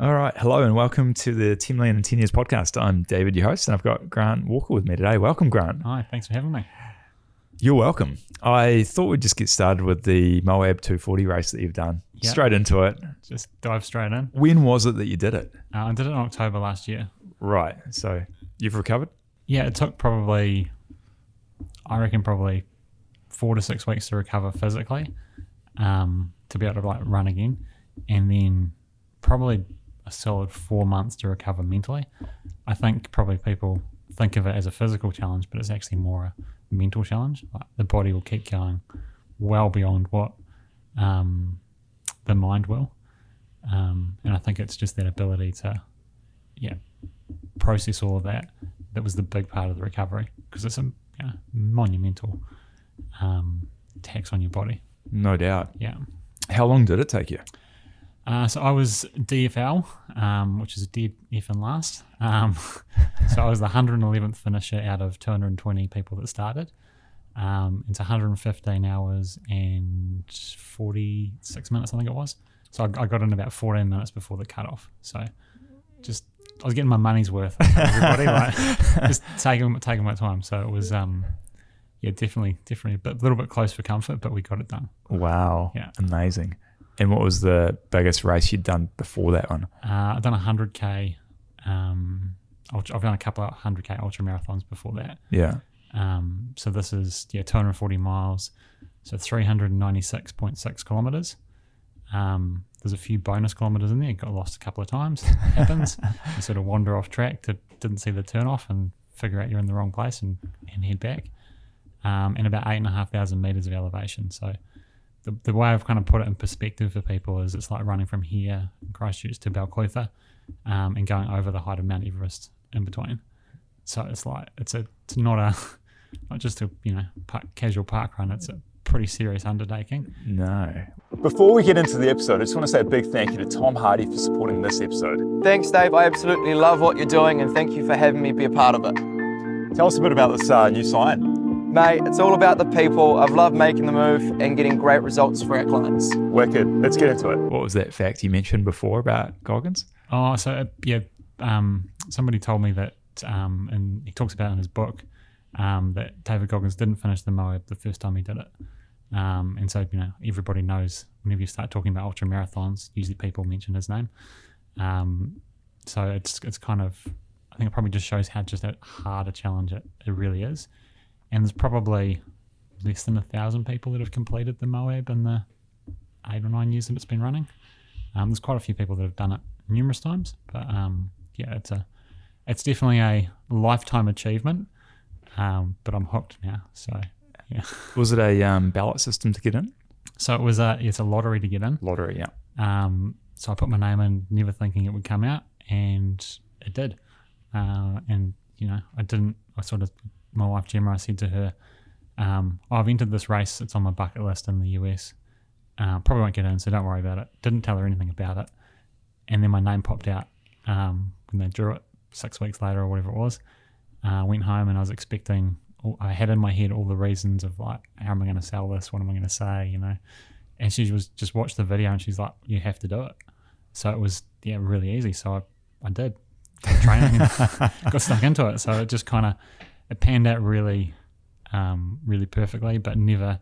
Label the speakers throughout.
Speaker 1: All right. Hello and welcome to the 10 Million in 10 Years podcast. I'm David, your host, and I've got Grant Walker with me today. Welcome, Grant.
Speaker 2: Hi, thanks for having me.
Speaker 1: You're welcome. I thought we'd just get started with the Moab 240 race that you've done.
Speaker 2: Yep.
Speaker 1: Straight into it.
Speaker 2: Just dive straight in.
Speaker 1: When was it that you did it?
Speaker 2: I did it in October last year.
Speaker 1: Right. So you've recovered?
Speaker 2: Yeah, it took probably 4 to 6 weeks to recover physically, to be able to run again, and then probably a solid 4 months to recover mentally. I think probably people think of it as a physical challenge, but it's actually more a mental challenge. Like the body will keep going well beyond what the mind will, and I think it's just that ability to process all of that was the big part of the recovery, because it's a monumental tax on your body.
Speaker 1: No doubt.
Speaker 2: Yeah.
Speaker 1: How long did it take you?
Speaker 2: So I was DFL, which is dead effing last. So I was the 111th finisher out of 220 people that started. It's 115 hours and 46 minutes, I think it was. So I got in about 14 minutes before the cutoff. So I was getting my money's worth out of everybody, like just taking my time. So it was definitely a little bit close for comfort, but we got it done.
Speaker 1: Wow.
Speaker 2: Yeah.
Speaker 1: Amazing. And what was the biggest race you'd done before that one?
Speaker 2: I've done 100K. I've done a couple of 100K ultra marathons before that.
Speaker 1: Yeah.
Speaker 2: So this is 240 miles, so 396.6 kilometers. There's a few bonus kilometers in there. Got lost a couple of times. It happens. You sort of wander off track, didn't see the turn off, and figure out you're in the wrong place and head back. And about 8,500 meters of elevation. So the way I've kind of put it in perspective for people is it's like running from here, Christchurch, to Balclutha, and going over the height of Mount Everest in between. So it's like it's not just a casual park run. It's a pretty serious undertaking.
Speaker 1: No. Before we get into the episode, I just want to say a big thank you to Tom Hardy for supporting this episode.
Speaker 3: Thanks, Dave. I absolutely love what you're doing, and thank you for having me be a part of it.
Speaker 1: Tell us a bit about this new sign.
Speaker 3: Mate, it's all about the people. I've loved making the move and getting great results for our clients.
Speaker 1: Wicked. Let's get into it. What was that fact you mentioned before about Goggins?
Speaker 2: Oh, so somebody told me that, and he talks about it in his book, that David Goggins didn't finish the Moab the first time he did it. And so, everybody knows whenever you start talking about ultra marathons, usually people mention his name. So it's kind of, I think it probably just shows how just hard a challenge it really is. And there's probably less than 1,000 people that have completed the Moab in the 8 or 9 years that it's been running. There's quite a few people that have done it numerous times, but it's definitely a lifetime achievement. But I'm hooked now, so yeah.
Speaker 1: Was it a ballot system to get in?
Speaker 2: So it was it's a lottery to get in.
Speaker 1: Lottery, yeah.
Speaker 2: So I put my name in, never thinking it would come out, and it did. And my wife Gemma, I said to her, I've entered this race, it's on my bucket list in the US. Probably won't get in, so don't worry about it. Didn't tell her anything about it. And then my name popped out when they drew it 6 weeks later or whatever it was. Went home and I was expecting, I had in my head all the reasons of like, how am I going to sell this? What am I going to say? And she was just watched the video and she's like, you have to do it. So it was really easy. So I did training and got stuck into it. So it just it panned out really, really perfectly, but never.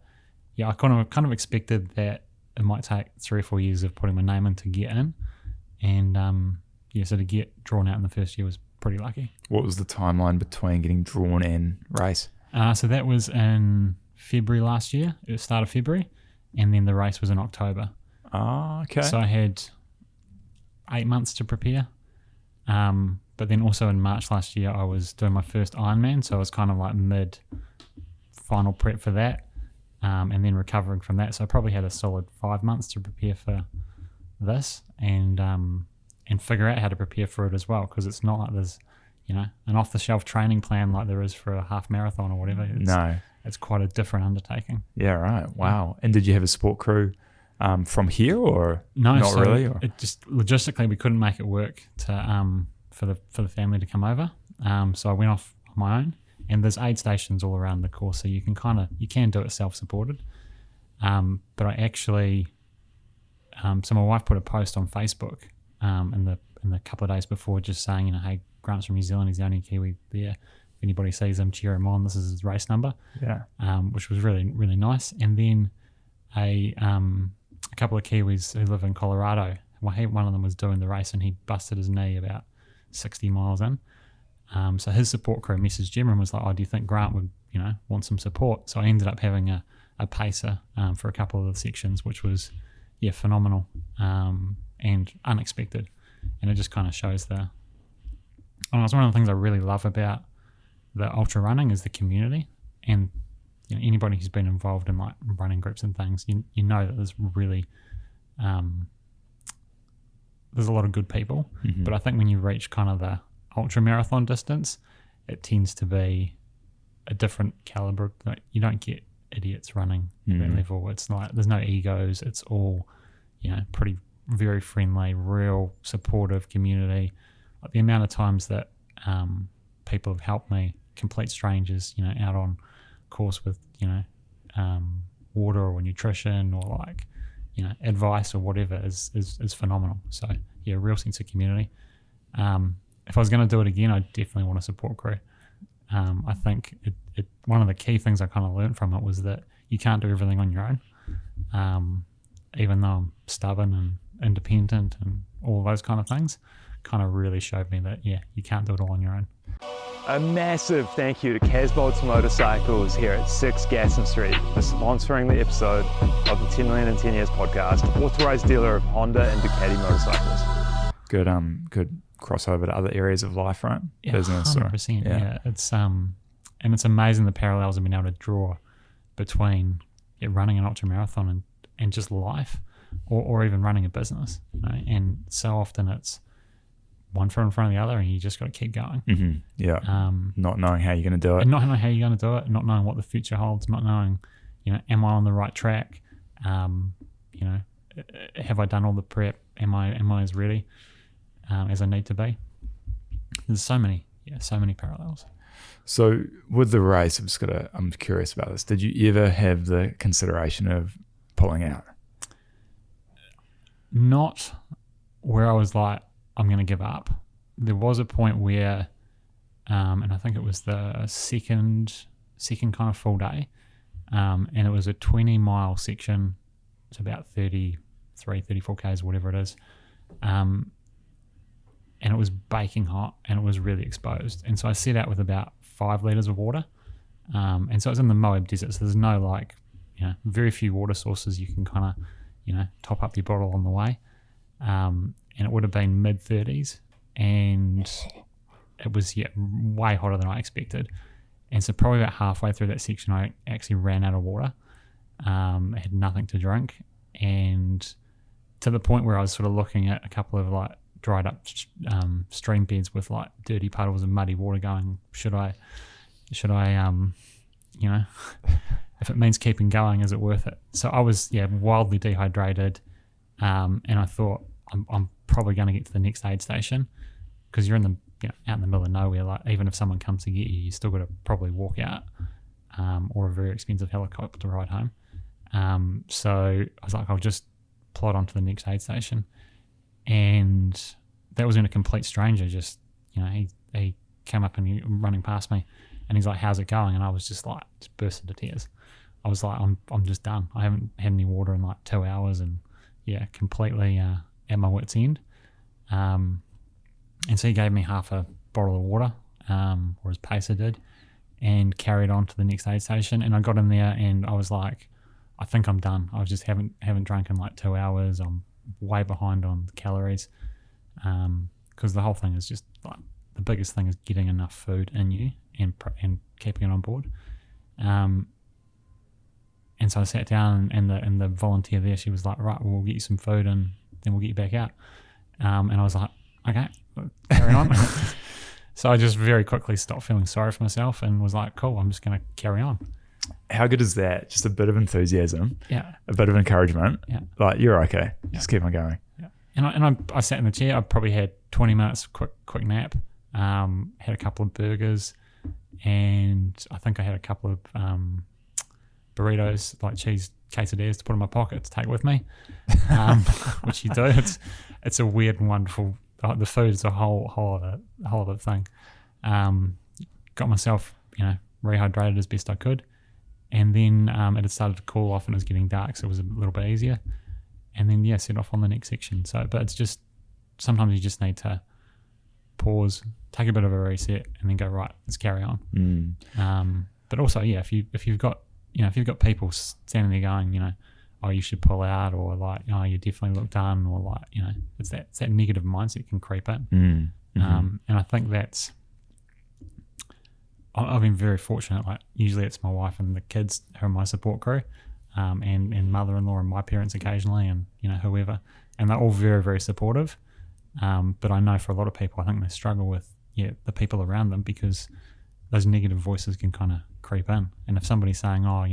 Speaker 2: I kind of expected that it might take 3 or 4 years of putting my name in to get in, and so to get drawn out in the first year was pretty lucky.
Speaker 1: What was the timeline between getting drawn and race?
Speaker 2: So that was in February last year. It was start of February, and then the race was in October.
Speaker 1: Oh, okay.
Speaker 2: So I had 8 months to prepare. But then also in March last year, I was doing my first Ironman, so I was kind of like mid-final prep for that, and then recovering from that. So I probably had a solid 5 months to prepare for this, and figure out how to prepare for it as well, because it's not like there's, an off-the-shelf training plan like there is for a half marathon or whatever. It's quite a different undertaking.
Speaker 1: Yeah, right. Wow. And did you have a support crew from here, or
Speaker 2: no?
Speaker 1: Not
Speaker 2: so
Speaker 1: really. Or?
Speaker 2: It just logistically we couldn't make it work to for the family to come over. So I went off on my own, and there's aid stations all around the course, so you can do it self-supported. But I actually, so my wife put a post on Facebook in in the couple of days before, just saying, hey, Grant's from New Zealand, he's the only Kiwi there. If anybody sees him, cheer him on. This is his race number.
Speaker 1: Yeah.
Speaker 2: Which was really, really nice. And then a couple of Kiwis who live in Colorado, one of them was doing the race and he busted his knee about 60 miles in. So his support crew messaged Jim and was like, do you think Grant would, want some support? So I ended up having a pacer for a couple of the sections, which was, phenomenal and unexpected. And it just kind of shows it's one of the things I really love about the ultra running is the community. And anybody who's been involved in like running groups and things, you know that there's really there's a lot of good people.
Speaker 1: Mm-hmm.
Speaker 2: But I think when you reach kind of the ultra marathon distance, it tends to be a different caliber. Like, you don't get idiots running that level. It's like there's no egos. It's all pretty very friendly, real supportive community. Like the amount of times that people have helped me, complete strangers, out on course with water or nutrition or like advice or whatever is phenomenal. So real sense of community. If I was going to do it again, I definitely want a support crew. I think it one of the key things I kind of learned from it was that you can't do everything on your own. Even though I'm stubborn and independent and all those kind of things, kind of really showed me that you can't do it all on your own.
Speaker 4: A massive thank you to Casbolt's Motorcycles here at 6 Gaston Street for sponsoring the episode of the 10 Million in 10 Years podcast, authorized dealer of Honda and Ducati motorcycles.
Speaker 1: Good crossover to other areas of life, right?
Speaker 2: Yeah,
Speaker 1: Business.
Speaker 2: 100%. Yeah. It's and it's amazing the parallels I've been able to draw between running an ultra marathon and just life, or even running a business. And so often it's one foot in front of the other, and you just got to keep going.
Speaker 1: Mm-hmm. Yeah. Not knowing how you're going to do it.
Speaker 2: And not knowing how you're going to do it, not knowing what the future holds, not knowing, am I on the right track? Have I done all the prep? Am I as ready as I need to be? There's so many parallels.
Speaker 1: So with the race, I'm curious about this. Did you ever have the consideration of pulling out?
Speaker 2: Not where I was like, I'm going to give up. There was a point where, and I think it was the second kind of full day, and it was a 20-mile section. It's about 33, 34 Ks, whatever it is. And it was baking hot and it was really exposed. And so I set out with about 5 litres of water. And so it's in the Moab desert, so there's no very few water sources you can kind of, top up your bottle on the way. And it would have been mid-30s, and it was way hotter than I expected. And so probably about halfway through that section, I actually ran out of water. I had nothing to drink, and to the point where I was sort of looking at a couple of like dried up stream beds with like dirty puddles of muddy water, going, should I if it means keeping going, is it worth it? So I was wildly dehydrated, and I thought I'm probably going to get to the next aid station, because you're in the out in the middle of nowhere. Like, even if someone comes to get you, you still got to probably walk out, or a very expensive helicopter ride home. So I was like, I'll just plod on to the next aid station, and that was in a complete stranger. Just he came up and he running past me, and he's like, "How's it going?" And I was just like, just burst into tears. I was like, I'm just done. I haven't had any water in like 2 hours, and completely at my wit's end. And so he gave me half a bottle of water, or his pacer did, and carried on to the next aid station. And I got in there and I was like, I think I'm done. I just haven't drunk in like 2 hours. I'm way behind on the calories, because the whole thing is just like, the biggest thing is getting enough food in you and keeping it on board. And so I sat down, and the volunteer there, she was like, right, we'll get you some food and then we'll get you back out. And I was like, okay, carry on. So I just very quickly stopped feeling sorry for myself and was like, cool, I'm just going to carry on.
Speaker 1: How good is that? Just a bit of enthusiasm,
Speaker 2: a
Speaker 1: bit of encouragement. Like, you're okay. Just keep on going.
Speaker 2: And I sat in the chair. I probably had 20 minutes quick nap. Had a couple of burgers, and I think I had a couple of burritos, like cheese quesadillas, to put in my pocket to take with me, which you do. It's a weird and wonderful the food is a whole other thing. Got myself, rehydrated as best I could, and then it had started to cool off and it was getting dark, so it was a little bit easier. And then set off on the next section. So, but it's just sometimes you just need to pause, take a bit of a reset, and then go, right, let's carry on. But also, if you've got people standing there going, oh, you should pull out, or like, oh, you definitely look done, or like, it's that negative mindset can creep in. And I think I've been very fortunate. Like, usually it's my wife and the kids who are my support crew, and mother-in-law and my parents occasionally, and whoever, and they're all very, very supportive. But I know for a lot of people, I think they struggle with the people around them, because those negative voices can kind of creep in. And if somebody's saying, oh,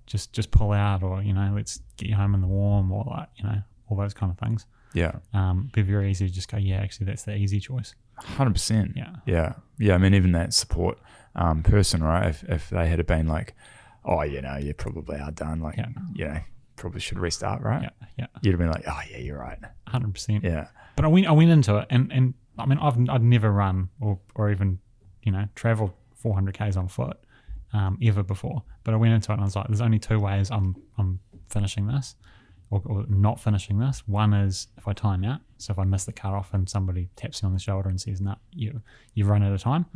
Speaker 2: just pull out, or let's get you home in the warm, or like all those kind of things. Be very easy to just go, actually that's the easy choice.
Speaker 1: 100%. Yeah. I mean, even that support person, right? If they had been like, oh, you probably are done, like, probably should restart, right?
Speaker 2: Yeah.
Speaker 1: You'd have been like, oh yeah, you're right.
Speaker 2: 100%.
Speaker 1: Yeah.
Speaker 2: But I went into it, and I mean, I'd never run or even traveled 400 k's on foot ever before. But I went into it and I was like, there's only two ways I'm finishing this, or not finishing this. One is if I time out. So if I miss the cut-off and somebody taps me on the shoulder and says, no, you've run out of time.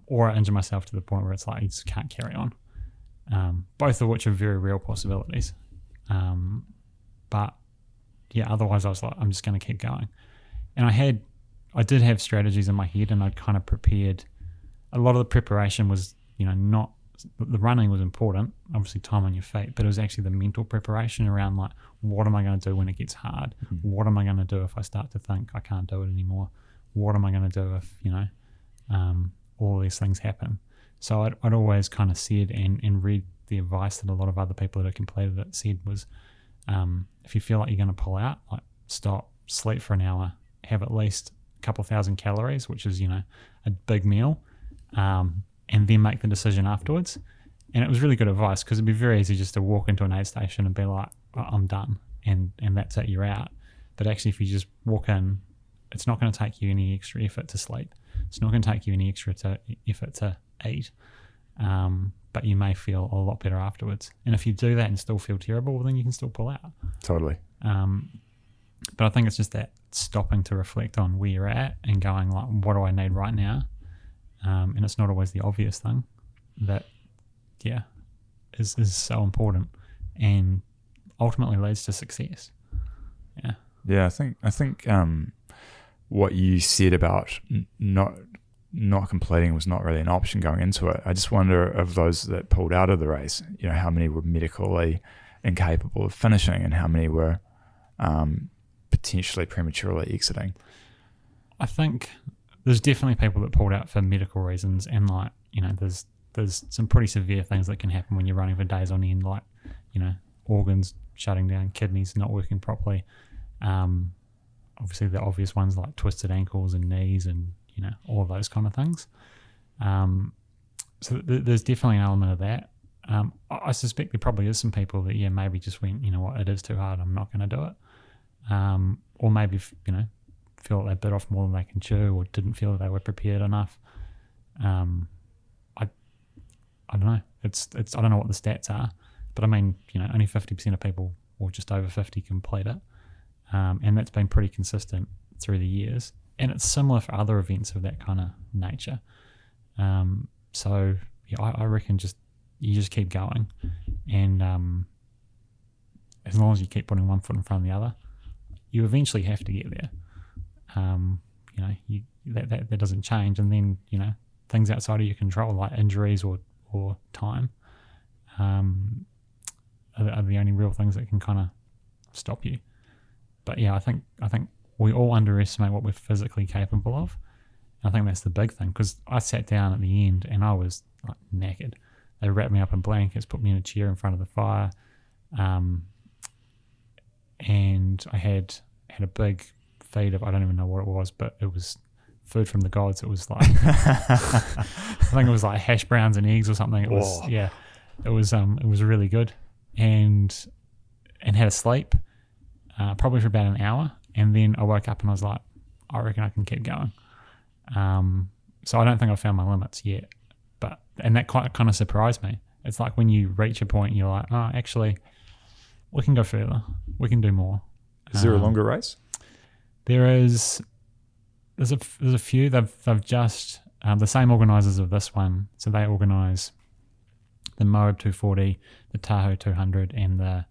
Speaker 2: Or I injure myself to the point where it's like, you just can't carry on. Both of which are very real possibilities. But otherwise I was like, I'm just going to keep going. And I did have strategies in my head, and I'd kind of prepared. A lot of the preparation was, not, the running was important, obviously time on your feet, but it was actually the mental preparation around like, what am I going to do when it gets hard? What am I going to do if I start to think I can't do it anymore? What am I going to do if, all these things happen? So I'd always kind of said and read the advice that a lot of other people that have completed it said was, if you feel like you're going to pull out, like, stop, sleep for an hour, have at least a couple of 1,000 calories, which is, a big meal, and then make the decision afterwards. And it was really good advice, because it'd be very easy just to walk into an aid station and be like, oh, I'm done, and that's it, you're out. But actually, if you just walk in, it's not going to take you any extra effort to sleep. It's not going to take you any extra effort to eat. But you may feel a lot better afterwards. And if you do that and still feel terrible, well, then you can still pull out.
Speaker 1: Totally.
Speaker 2: But I think it's just that stopping to reflect on where you're at and going like, what do I need right now? And it's not always the obvious thing that, is so important and ultimately leads to success.
Speaker 1: Yeah, I think what you said about not completing was not really an option going into it. I just wonder, of those that pulled out of the race, how many were medically incapable of finishing, and how many were potentially prematurely exiting.
Speaker 2: I think there's definitely people that pulled out for medical reasons, and like, there's some pretty severe things that can happen when you're running for days on end, like, organs shutting down, kidneys not working properly. Obviously the obvious ones like twisted ankles and knees and, all of those kind of things. So there's definitely an element of that. I suspect there probably is some people that, maybe just went, it is too hard, I'm not going to do it. Or maybe, feel like they bit off more than they can chew, or didn't feel that they were prepared enough. I don't know. I don't know what the stats are, but I mean, only 50% of people, or just over 50, complete it. And that's been pretty consistent through the years. And it's similar for other events of that kind of nature. So I reckon you just keep going, and as long as you keep putting one foot in front of the other, you eventually have to get there. That doesn't change, and then things outside of your control, like injuries or time, are the only real things that can kind of stop you. But I think we all underestimate what we're physically capable of. And I think that's the big thing, because I sat down at the end and I was like knackered. They wrapped me up in blankets, put me in a chair in front of the fire, and I had a big feed of, I don't even know what it was, but it was food from the gods. It was like I think it was like hash browns and eggs or something. It was it was really good, and had a sleep probably for about an hour, And then I woke up and I was like, I reckon I can keep going. So I don't think I've found my limits yet. And that kind of surprised me. It's like when you reach a point, you're like, oh, actually, we can go further. We can do more.
Speaker 1: Is there a longer race?
Speaker 2: There's a few. They've just the same organisers of this one. So they organise the Moab 240, the Tahoe 200, and the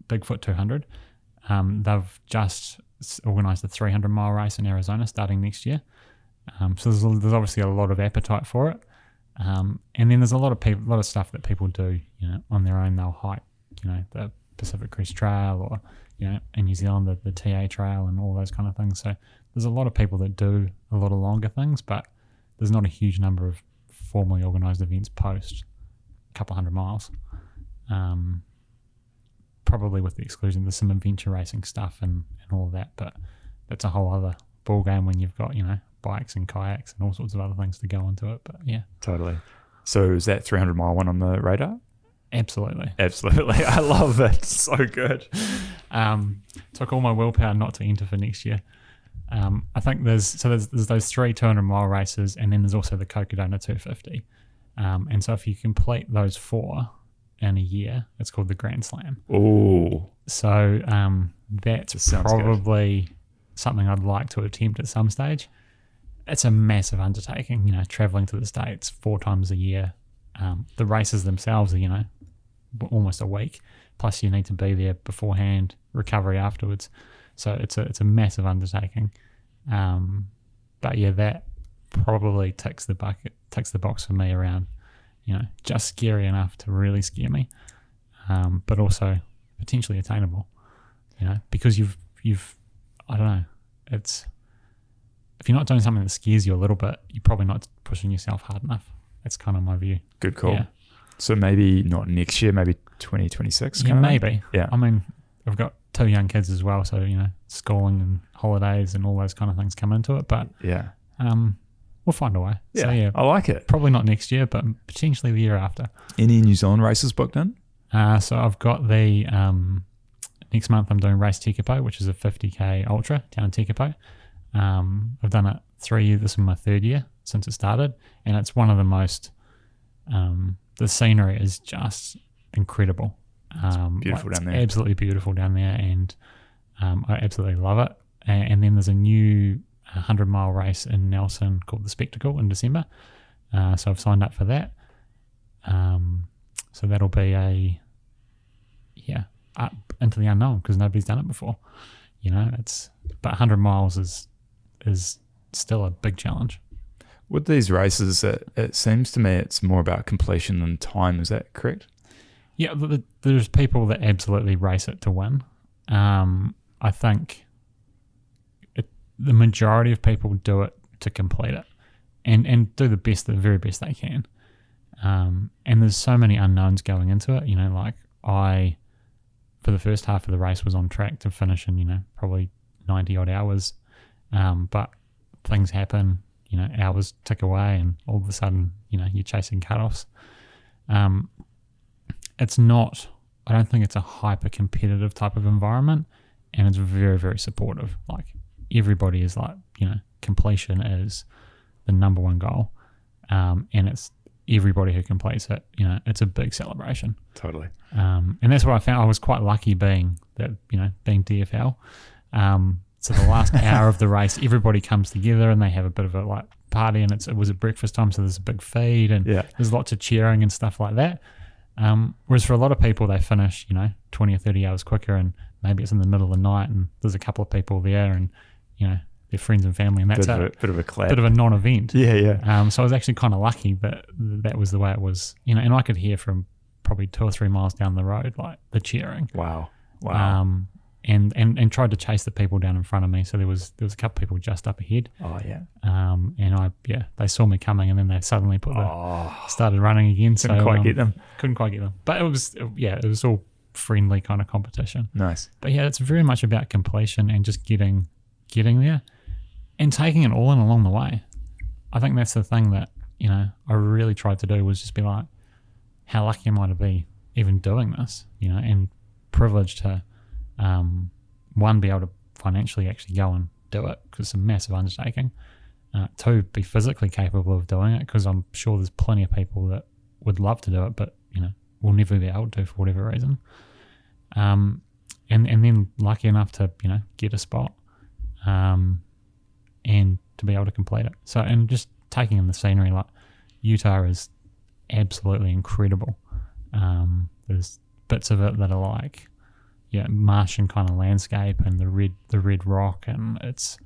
Speaker 2: Bigfoot 200. They've just organised the 300-mile race in Arizona starting next year. So there's obviously a lot of appetite for it, and then there's a lot of stuff that people do, on their own. They'll hike, the Pacific Crest Trail, or in New Zealand the TA Trail and all those kind of things. So there's a lot of people that do a lot of longer things, but there's not a huge number of formally organised events post a couple 100 miles. Probably with the exclusion, there's some adventure racing stuff and all of that, but that's a whole other ball game when you've got bikes and kayaks and all sorts of other things to go into it. But yeah,
Speaker 1: totally. So is that 300-mile one on the radar?
Speaker 2: Absolutely.
Speaker 1: I love it. So good.
Speaker 2: Took all my willpower not to enter for next year. I think there's those 3 200-mile races, and then there's also the Cocodona 250. And so if you complete those 4 in a year, it's called the Grand Slam.
Speaker 1: Oh.
Speaker 2: So that's probably something I'd like to attempt at some stage. It's a massive undertaking, traveling to the States 4 times a year. The races themselves are, almost a week. Plus you need to be there beforehand, recovery afterwards. So it's a massive undertaking. But yeah, that probably ticks the box for me around, just scary enough to really scare me, but also potentially attainable, because you've I don't know, it's, if you're not doing something that scares you a little bit, you're probably not pushing yourself hard enough. That's kind of my view.
Speaker 1: Good call.
Speaker 2: Yeah.
Speaker 1: So maybe not next year, maybe 2026.
Speaker 2: Yeah, maybe.
Speaker 1: Yeah.
Speaker 2: I mean, I've got 2 young kids as well, so schooling and holidays and all those kind of things come into it. But
Speaker 1: yeah,
Speaker 2: we'll find a way.
Speaker 1: Yeah,
Speaker 2: so, yeah,
Speaker 1: I like it.
Speaker 2: Probably not next year, but potentially the year after.
Speaker 1: Any New Zealand races booked in?
Speaker 2: So I've got the next month I'm doing Race Tekapo, which is a 50k ultra down in Tekapo. I've done it 3 years. This is my 3rd year since it started, and it's one of the most. The scenery is just incredible.
Speaker 1: Beautiful down there.
Speaker 2: Absolutely beautiful down there, and I absolutely love it. And then there's a new 100-mile race in Nelson called the Spectacle in December. So I've signed up for that. So that'll be up into the unknown because nobody's done it before. But 100 miles is still a big challenge.
Speaker 1: With these races, it seems to me it's more about completion than time. Is that correct?
Speaker 2: Yeah, there's people that absolutely race it to win. I think the majority of people do it to complete it and do the very best they can. And there's so many unknowns going into it. Like I, for the first half of the race, was on track to finish in, probably 90 odd hours. But things happen. Hours tick away, and all of a sudden, you're chasing cutoffs. It's not, I don't think it's a hyper competitive type of environment, and it's very, very supportive. Like everybody is like, completion is the number one goal. And it's everybody who completes it, it's a big celebration.
Speaker 1: Totally.
Speaker 2: And that's what I found. I was quite lucky being DFL. So the last hour of the race, everybody comes together and they have a bit of a party, and it was at breakfast time, so there's a big feed and there's lots of cheering and stuff like that. Whereas for a lot of people, they finish 20 or 30 hours quicker, and maybe it's in the middle of the night and there's a couple of people there and their friends and family, and that's
Speaker 1: bit of a clap,
Speaker 2: bit of a non-event.
Speaker 1: Yeah.
Speaker 2: So I was actually kind of lucky that was the way it was, and I could hear from probably 2 or 3 miles down the road the cheering.
Speaker 1: Wow.
Speaker 2: And tried to chase the people down in front of me. So there was a couple of people just up ahead.
Speaker 1: Oh yeah.
Speaker 2: And they saw me coming, and then they suddenly started running again.
Speaker 1: Couldn't quite get them.
Speaker 2: Couldn't quite get them. But it was all friendly kind of competition.
Speaker 1: Nice.
Speaker 2: But yeah, it's very much about completion and just getting there and taking it all in along the way. I think that's the thing that, I really tried to do, was just be like, how lucky am I to be even doing this, and privileged to One, be able to financially actually go and do it because it's a massive undertaking. Two, be physically capable of doing it because I'm sure there's plenty of people that would love to do it, but will never be able to for whatever reason. And then lucky enough to get a spot, and to be able to complete it. So, and just taking in the scenery, like Utah is absolutely incredible. There's bits of it that are like Martian kind of landscape and the red rock, and it's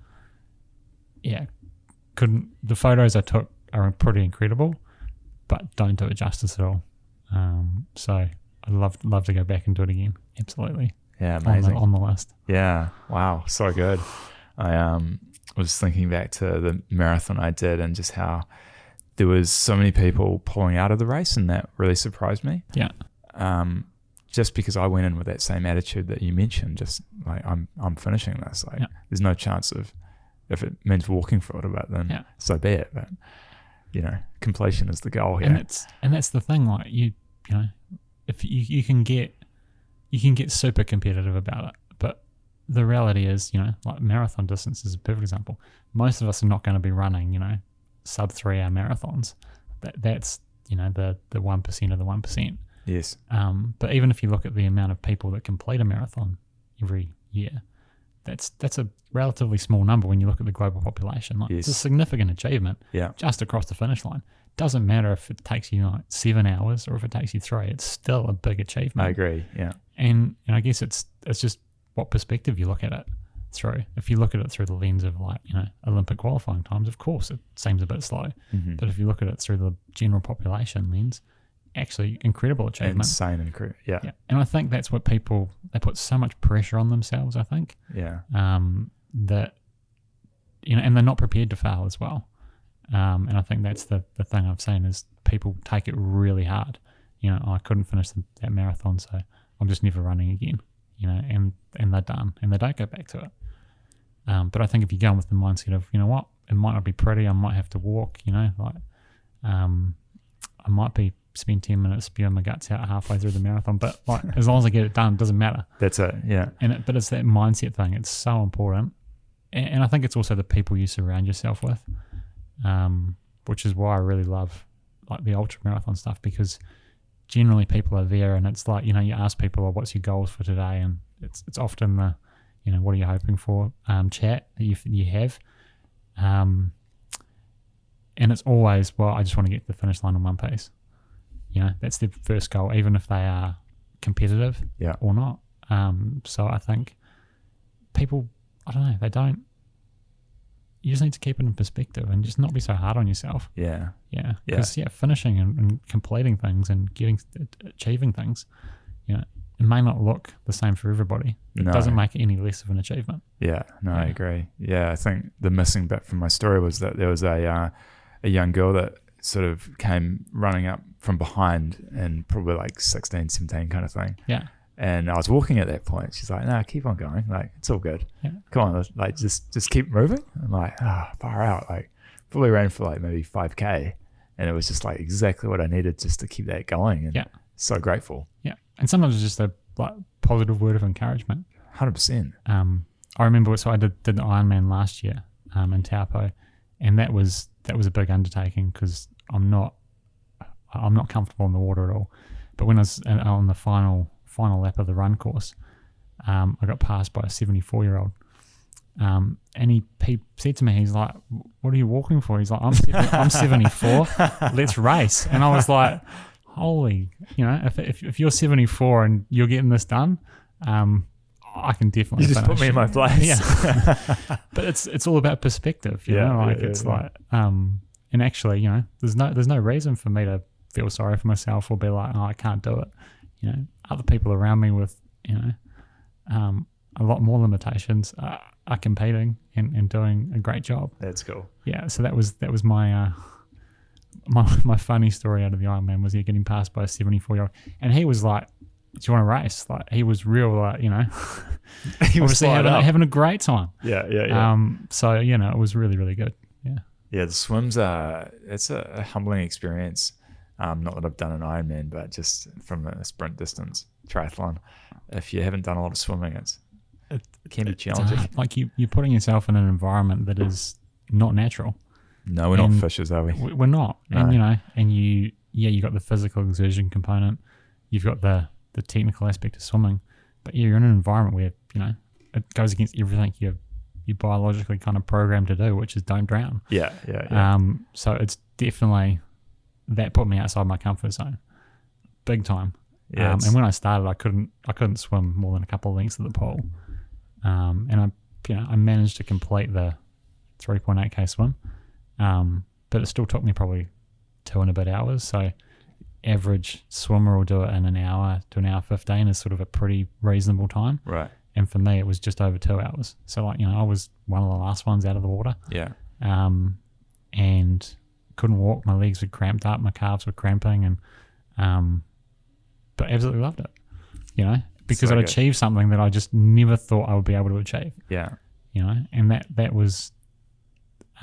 Speaker 2: the photos I took are pretty incredible, but don't do it justice at all. So I'd love to go back and do it again. Absolutely.
Speaker 1: Yeah, amazing.
Speaker 2: On the list.
Speaker 1: Yeah, wow, so good. I was thinking back to the marathon I did and just how there was so many people pulling out of the race, and that really surprised me.
Speaker 2: Yeah.
Speaker 1: Just because I went in with that same attitude that you mentioned, just like I'm finishing this. Like there's no chance of, if it means walking for a little bit, then so be it. But completion is the goal here.
Speaker 2: And that's the thing. Like if you can get super competitive about it, but the reality is, like marathon distance is a perfect example. Most of us are not going to be running, sub 3 hour marathons. That's the 1% of the 1%.
Speaker 1: Yes.
Speaker 2: But even if you look at the amount of people that complete a marathon every year, that's a relatively small number when you look at the global population. Like it's a significant achievement just across the finish line. Doesn't matter if it takes you 7 hours or if it takes you 3. It's still a big achievement.
Speaker 1: I agree. Yeah.
Speaker 2: And I guess it's just what perspective you look at it through. If you look at it through the lens of Olympic qualifying times, of course it seems a bit slow. Mm-hmm. But if you look at it through the general population lens, actually incredible achievement.
Speaker 1: Insane incredible. Yeah.
Speaker 2: And I think that's what they put so much pressure on themselves, I think.
Speaker 1: Yeah.
Speaker 2: That and they're not prepared to fail as well. And I think that's the thing I've seen is people take it really hard. I couldn't finish that marathon, so I'm just never running again. And they're done and they don't go back to it. But I think if you go in with the mindset of, what, it might not be pretty, I might have to walk, I might be spend 10 minutes spewing my guts out halfway through the marathon, but as long as I get it done, it doesn't matter.
Speaker 1: That's it. Yeah.
Speaker 2: But it's that mindset thing. It's so important. And I think it's also the people you surround yourself with, which is why I really love the ultra marathon stuff, because generally people are there and it's like, you ask people, what's your goals for today? And it's often the, what are you hoping for? Chat that you have. And it's always, I just want to get to the finish line in one piece. That's their first goal, even if they are competitive or not. So I think people, I don't know, you just need to keep it in perspective and just not be so hard on yourself.
Speaker 1: Yeah.
Speaker 2: Yeah. Because finishing and completing things and achieving things, it may not look the same for everybody. It doesn't make it any less of an achievement.
Speaker 1: Yeah. No, I agree. Yeah. I think the missing bit from my story was that there was a young girl that sort of came running up from behind and probably like 16, 17 kind of thing.
Speaker 2: Yeah.
Speaker 1: And I was walking at that point. She's like, no, keep on going. Like, it's all good.
Speaker 2: Yeah.
Speaker 1: Come on, like, just keep moving. I'm like, far out. Like, probably ran for like maybe 5K. And it was just like exactly what I needed just to keep that going. And so grateful.
Speaker 2: Yeah. And sometimes it's just a positive word of encouragement.
Speaker 1: 100%.
Speaker 2: I remember, so I did the Ironman last year in Taupo. And that was a big undertaking because I'm not comfortable in the water at all. But when I was on the final lap of the run course, I got passed by a 74-year-old. And he said to me, he's like, what are you walking for? He's like, I'm 74, let's race. And I was like, holy, if you're 74 and you're getting this done, I can definitely
Speaker 1: finish. Put me in my place.
Speaker 2: Yeah. But it's all about perspective, and actually, there's no reason for me to feel sorry for myself or be like, I can't do it. Other people around me with, a lot more limitations are competing and doing a great job.
Speaker 1: That's cool.
Speaker 2: Yeah. So that was my my funny story out of the Ironman was getting passed by a 74-year-old, and he was like, do you want to race? Like, he was real, he was obviously having a great time.
Speaker 1: Yeah.
Speaker 2: So, it was really, really good. Yeah.
Speaker 1: Yeah, the swims it's a humbling experience. Not that I've done an Ironman, but just from a sprint distance triathlon. if you haven't done a lot of swimming, it can be challenging.
Speaker 2: Like you're putting yourself in an environment that is not natural.
Speaker 1: No, we're not fishers, are we?
Speaker 2: We're not.
Speaker 1: No.
Speaker 2: And you got the physical exertion component. You've got the technical aspect of swimming, but you're in an environment where, it goes against everything you're biologically kind of programmed to do, which is don't drown.
Speaker 1: Yeah.
Speaker 2: So it's definitely, that put me outside my comfort zone, big time.
Speaker 1: Yeah,
Speaker 2: and when I started, I couldn't swim more than a couple of lengths of the pool. And I managed to complete the 3.8k swim. But it still took me probably 2 and a bit hours. So average swimmer will do it in an hour to an hour 15 is sort of a pretty reasonable time.
Speaker 1: Right.
Speaker 2: And for me, it was just over 2 hours. So I was one of the last ones out of the water.
Speaker 1: Yeah.
Speaker 2: And couldn't walk. My legs were cramped up. My calves were cramping. And, but absolutely loved it, because I'd achieved something that I just never thought I would be able to achieve.
Speaker 1: Yeah.
Speaker 2: And that was,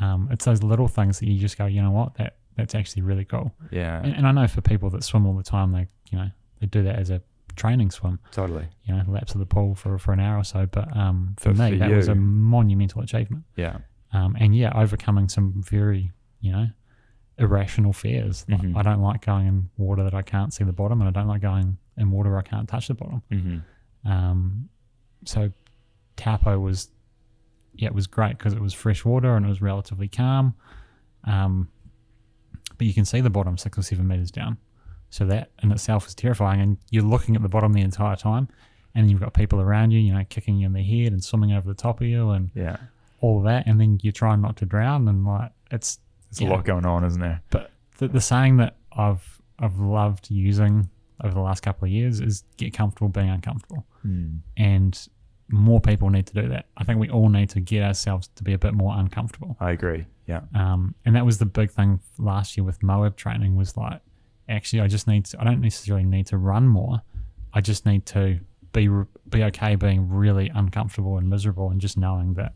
Speaker 2: it's those little things that you just go, that's actually really cool.
Speaker 1: Yeah.
Speaker 2: And I know for people that swim all the time, they do that as a training swim.
Speaker 1: Totally.
Speaker 2: Laps of the pool for an hour or so. But for me, that was a monumental achievement.
Speaker 1: Yeah.
Speaker 2: Overcoming some very, irrational fears.
Speaker 1: Mm-hmm.
Speaker 2: I don't like going in water that I can't see the bottom, and I don't like going in water where I can't touch the bottom.
Speaker 1: Mm-hmm.
Speaker 2: So Taupo was great because it was fresh water and it was relatively calm. But you can see the bottom 6 or 7 meters down. So that in itself is terrifying, and you're looking at the bottom the entire time, and you've got people around you, kicking you in the head and swimming over the top of you and all of that, and then you're trying not to drown, and it's
Speaker 1: a lot going on, isn't there?
Speaker 2: But the saying that I've loved using over the last couple of years is get comfortable being uncomfortable. And more people need to do that. I think we all need to get ourselves to be a bit more uncomfortable.
Speaker 1: I agree. Yeah.
Speaker 2: And that was the big thing last year with Moab training was actually I don't necessarily need to run more. I just need to be okay being really uncomfortable and miserable, and just knowing that,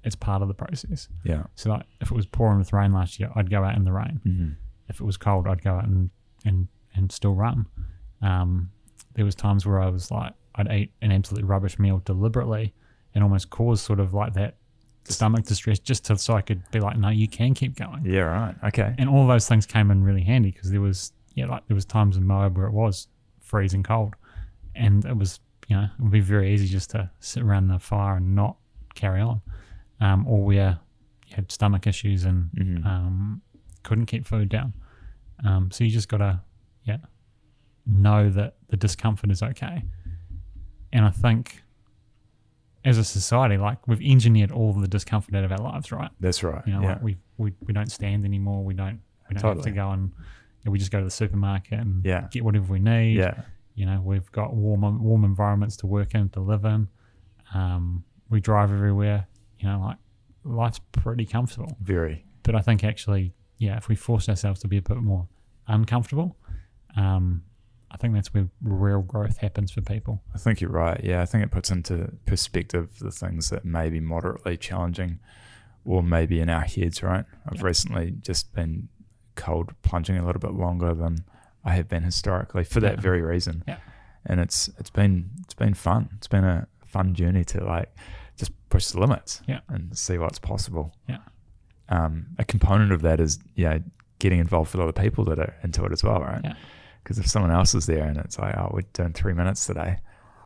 Speaker 2: it's part of the process.
Speaker 1: Yeah.
Speaker 2: So if it was pouring with rain last year, I'd go out in the rain.
Speaker 1: Mm-hmm.
Speaker 2: If it was cold, I'd go out and still run. There was times where I was I'd eat an absolutely rubbish meal deliberately and almost cause sort of that stomach distress just so I could be no, you can keep going.
Speaker 1: Yeah, right. Okay.
Speaker 2: And all those things came in really handy because there was times in Moab where it was freezing cold, and it was, it would be very easy just to sit around the fire and not carry on. Or where you had stomach issues and couldn't keep food down. So you just got to know that the discomfort is okay. And I think as a society, we've engineered all of the discomfort out of our lives, right?
Speaker 1: That's right.
Speaker 2: We don't stand anymore. We don't have to go and we just go to the supermarket and get whatever we need.
Speaker 1: Yeah.
Speaker 2: We've got warm environments to work in, to live in. We drive everywhere. Life's pretty comfortable.
Speaker 1: Very.
Speaker 2: But I think actually, if we force ourselves to be a bit more uncomfortable, I think that's where real growth happens for people.
Speaker 1: I think you're right. Yeah, I think it puts into perspective the things that may be moderately challenging or maybe in our heads, right? I've recently just been cold plunging a little bit longer than I have been historically for that very reason. Yeah. And it's been fun. It's been a fun journey to just push the limits and see what's possible.
Speaker 2: Yeah.
Speaker 1: A component of that is getting involved with other people that are into it as well, right?
Speaker 2: Yeah.
Speaker 1: Because if someone else is there and it's we're doing 3 minutes today,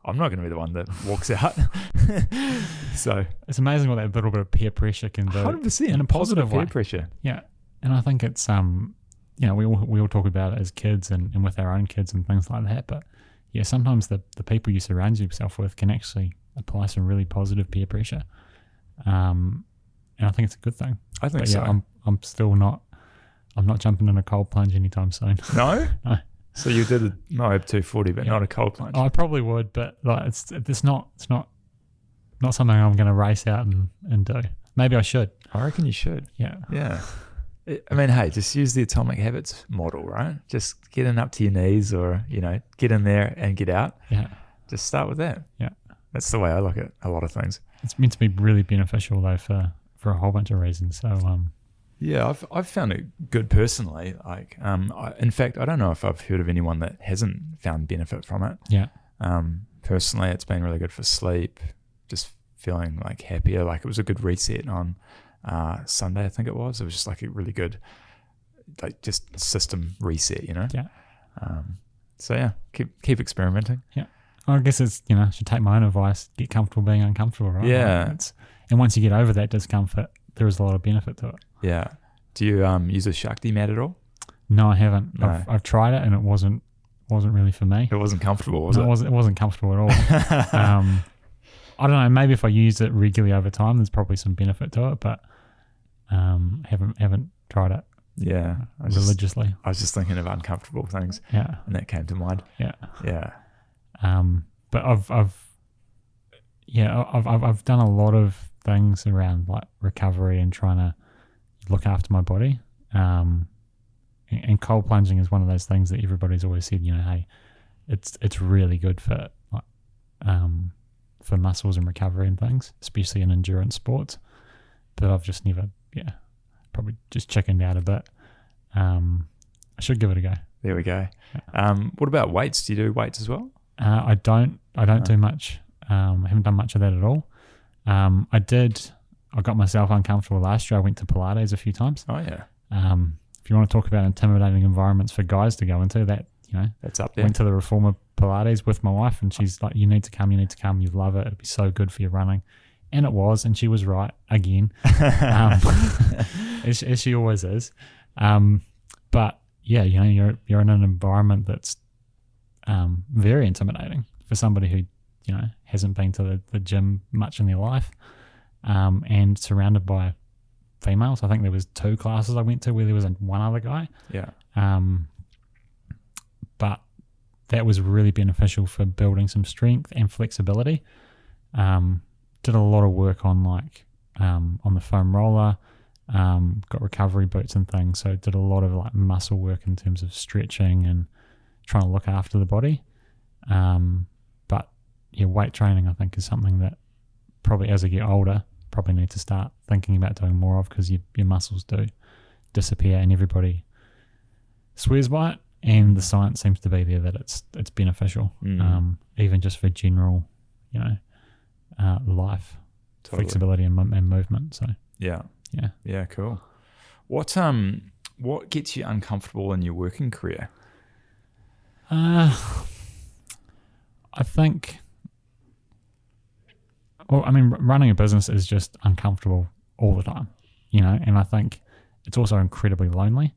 Speaker 1: I'm not going to be the one that walks out. So
Speaker 2: it's amazing what that little bit of peer pressure can do.
Speaker 1: 100%
Speaker 2: in a positive way.
Speaker 1: Peer pressure.
Speaker 2: Yeah. And I think it's we all talk about it as kids and with our own kids and things like that. But sometimes the people you surround yourself with can actually apply some really positive peer pressure. And I think it's a good thing.
Speaker 1: I think so.
Speaker 2: I'm still not. I'm not jumping in a cold plunge anytime soon.
Speaker 1: No?
Speaker 2: No.
Speaker 1: So you did a Moab 240, but not a cold plunge.
Speaker 2: I probably would, but it's not something I'm going to race out and do. Maybe I should.
Speaker 1: I reckon you should.
Speaker 2: Yeah.
Speaker 1: Yeah. I mean, hey, just use the Atomic Habits model, right? Just get in up to your knees, or get in there and get out.
Speaker 2: Yeah.
Speaker 1: Just start with that.
Speaker 2: Yeah.
Speaker 1: That's the way I look at a lot of things.
Speaker 2: It's meant to be really beneficial though for a whole bunch of reasons. So
Speaker 1: yeah, I've found it good personally. In fact, I don't know if I've heard of anyone that hasn't found benefit from it.
Speaker 2: Yeah.
Speaker 1: personally, it's been really good for sleep. Just feeling like happier. Like it was a good reset on Sunday, I think it was. It was just like a really good, like just system reset, you know.
Speaker 2: Yeah.
Speaker 1: So yeah, keep experimenting.
Speaker 2: Yeah. I guess it's, I should take my own advice. Get comfortable being uncomfortable, right?
Speaker 1: Yeah.
Speaker 2: Like and once you get over that discomfort, there is a lot of benefit to it.
Speaker 1: Yeah. Do you use a Shakti mat at all?
Speaker 2: No, I haven't.
Speaker 1: No.
Speaker 2: I've tried it and it wasn't really for me.
Speaker 1: It wasn't comfortable, was it?
Speaker 2: It wasn't comfortable at all. I don't know. Maybe if I use it regularly over time, there's probably some benefit to it, but haven't tried it.
Speaker 1: Yeah,
Speaker 2: religiously.
Speaker 1: I was just thinking of uncomfortable things.
Speaker 2: Yeah,
Speaker 1: and that came to mind.
Speaker 2: Yeah.
Speaker 1: But
Speaker 2: I've done a lot of things around like recovery and trying to look after my body. And cold plunging is one of those things that everybody's always said, hey, it's really good for muscles and recovery and things, especially in endurance sports. But I've just never, probably just chickened out a bit. I should give it a go.
Speaker 1: There we go. Yeah. What about weights? Do you do weights as well?
Speaker 2: I don't do much. I haven't done much of that at all. I got myself uncomfortable last year. I went to Pilates a few times.
Speaker 1: Oh yeah.
Speaker 2: If you want to talk about intimidating environments for guys to go into,
Speaker 1: that's up there.
Speaker 2: Went to the Reformer Pilates with my wife, and she's like, you need to come, you'd love it, it'd be so good for your running. And it was, and she was right again, as she always is. But yeah, you're in an environment that's very intimidating for somebody who hasn't been to the gym much in their life, and surrounded by females. I think there was 2 classes I went to where there was one other guy.
Speaker 1: Yeah.
Speaker 2: But that was really beneficial for building some strength and flexibility. Did a lot of work on on the foam roller, got recovery boots and things. So did a lot of like muscle work in terms of stretching and trying to look after the body. But yeah, weight training I think is something that probably as I get older, probably need to start thinking about doing more of, because your muscles do disappear and everybody swears by it. And the science seems to be there that it's beneficial, even just for general, life, flexibility and movement. So
Speaker 1: yeah, cool. What gets you uncomfortable in your working career?
Speaker 2: I think, running a business is just uncomfortable all the time, and I think it's also incredibly lonely.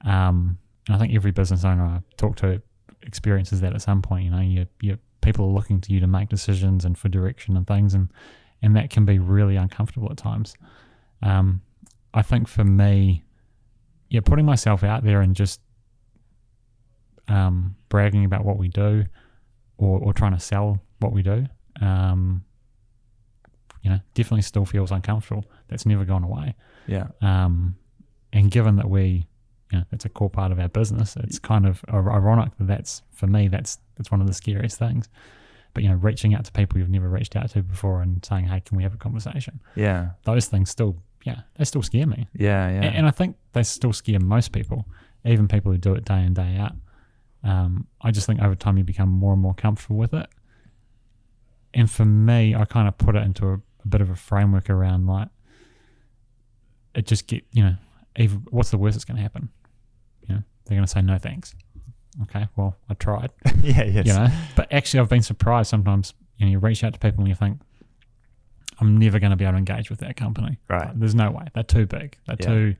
Speaker 2: And I think every business owner I talk to experiences that at some point. You people are looking to you to make decisions and for direction and things, and that can be really uncomfortable at times. I think for me, putting myself out there and just bragging about what we do, or trying to sell what we do, definitely still feels uncomfortable. That's never gone away.
Speaker 1: Yeah.
Speaker 2: And given that it's a core part of our business, it's kind of ironic that's for me, that's one of the scariest things. But, reaching out to people you've never reached out to before and saying, hey, can we have a conversation? Yeah. Those things they still scare me.
Speaker 1: Yeah.
Speaker 2: And I think they still scare most people, even people who do it day in, day out. I just think over time you become more and more comfortable with it. And for me, I kind of put it into a bit of a framework around it just even what's the worst that's going to happen? They're going to say no thanks. Okay, well, I tried.
Speaker 1: Yes.
Speaker 2: But actually I've been surprised sometimes, you reach out to people and you think, I'm never going to be able to engage with that company.
Speaker 1: Right.
Speaker 2: There's no way. They're too big. They're too,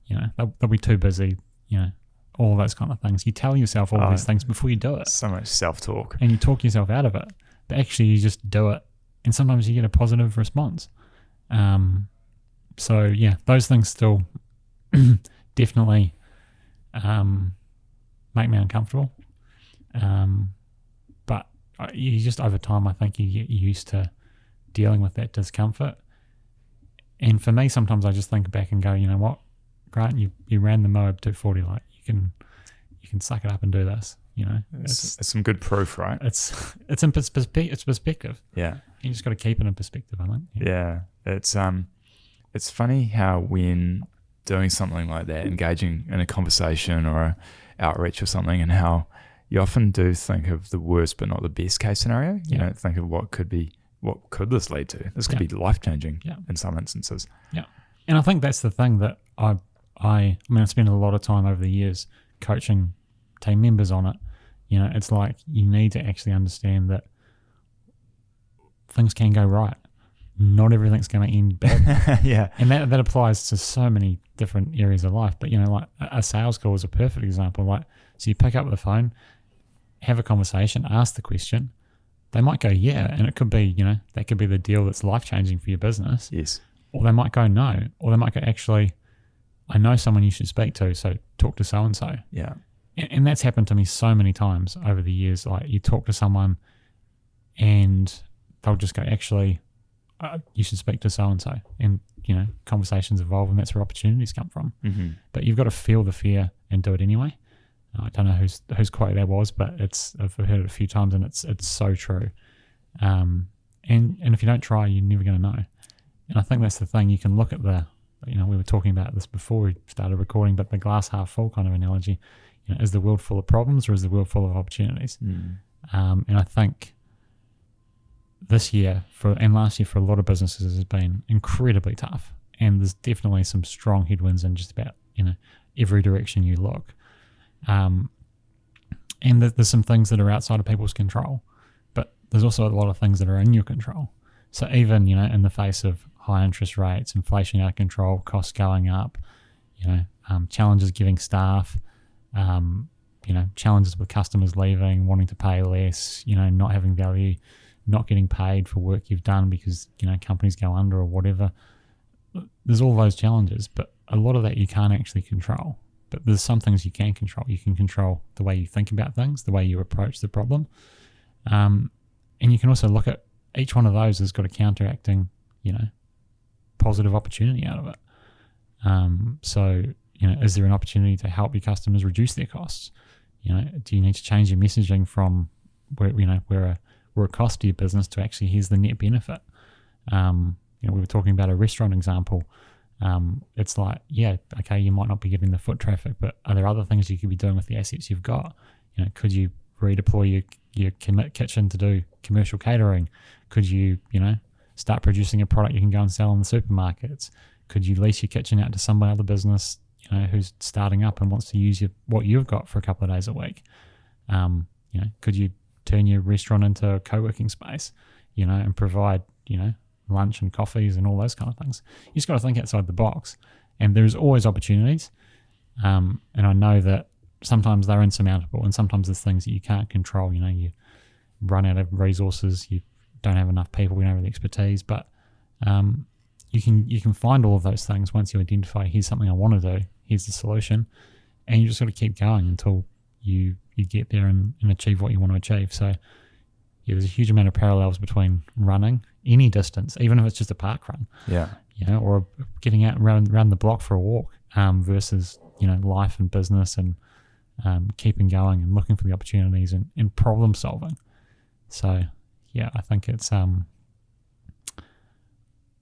Speaker 2: they'll be too busy, all those kind of things. You tell yourself all these things before you do it.
Speaker 1: So much self-talk.
Speaker 2: And you talk yourself out of it. But actually you just do it. And sometimes you get a positive response. So yeah, those things still definitely make me uncomfortable. But you just over time, I think you get used to dealing with that discomfort. And for me, sometimes I just think back and go, you know what, Grant, you ran the Moab 240, like you can suck it up and do this.
Speaker 1: It's some good proof, right?
Speaker 2: It's in perspective.
Speaker 1: Yeah,
Speaker 2: you just got to keep it in perspective, I think.
Speaker 1: Yeah, it's funny how when doing something like that, engaging in a conversation or a outreach or something, and how you often do think of the worst but not the best case scenario. You
Speaker 2: Yeah.
Speaker 1: don't think of what could this lead to. This could be life-changing in some instances.
Speaker 2: Yeah. And I think that's the thing that I spent a lot of time over the years coaching team members on it. You know, it's like you need to actually understand that things can go right. Not everything's going to end bad.
Speaker 1: Yeah.
Speaker 2: And that applies to so many different areas of life. But, you know, like a sales call is a perfect example. Like, so you pick up the phone, have a conversation, ask the question. They might go, yeah, and it could be, you know, that could be the deal that's life-changing for your business.
Speaker 1: Yes.
Speaker 2: Or they might go, no. Or they might go, actually, I know someone you should speak to, so talk to so-and-so.
Speaker 1: Yeah.
Speaker 2: And that's happened to me so many times over the years. Like, you talk to someone and they'll just go, actually, you should speak to so-and-so. And, you know, conversations evolve, and that's where opportunities come from.
Speaker 1: Mm-hmm. But
Speaker 2: You've got to feel the fear and do it anyway. I don't know whose quote that was, but I've heard it a few times, and it's so true. And if you don't try, you're never going to know. And I think that's the thing. You can look at we were talking about this before we started recording, but the glass half full kind of analogy. You know, is the world full of problems or is the world full of opportunities? And I think this year and last year for a lot of businesses has been incredibly tough, and there's definitely some strong headwinds in just about, you know, every direction you look. And there's some things that are outside of people's control, but there's also a lot of things that are in your control. So even, you know, in the face of high interest rates, inflation out of control, costs going up, you know, challenges giving staff, you know, challenges with customers leaving, wanting to pay less, you know, not having value, not getting paid for work you've done because, you know, companies go under or whatever. There's all those challenges, but a lot of that you can't actually control. But there's some things you can control. You can control the way you think about things, the way you approach the problem. And you can also look at each one of those has got a counteracting, you know, positive opportunity out of it. So, you know, is there an opportunity to help your customers reduce their costs? You know, do you need to change your messaging from where a cost to your business to actually here's the net benefit? You know, we were talking about a restaurant example. It's like, yeah, okay, you might not be getting the foot traffic, but are there other things you could be doing with the assets you've got? You know, could you redeploy your kitchen to do commercial catering? Could you, you know, start producing a product you can go and sell in the supermarkets? Could you lease your kitchen out to some other business, you know, who's starting up and wants to use what you've got for a couple of days a week? You know, could you turn your restaurant into a co-working space, you know, and provide, you know, lunch and coffees and all those kind of things? You just got to think outside the box, and there's always opportunities. And I know that sometimes they're insurmountable, and sometimes there's things that you can't control. You know, you run out of resources, you don't have enough people, you don't have the expertise, but you can find all of those things once you identify, here's something I want to do, here's the solution, and you just got to keep going until you get there and achieve what you want to achieve. So yeah, there's a huge amount of parallels between running any distance, even if it's just a park run, you know, or getting out and around the block for a walk, versus, you know, life and business and keeping going and looking for the opportunities and problem solving. So yeah, I think it's I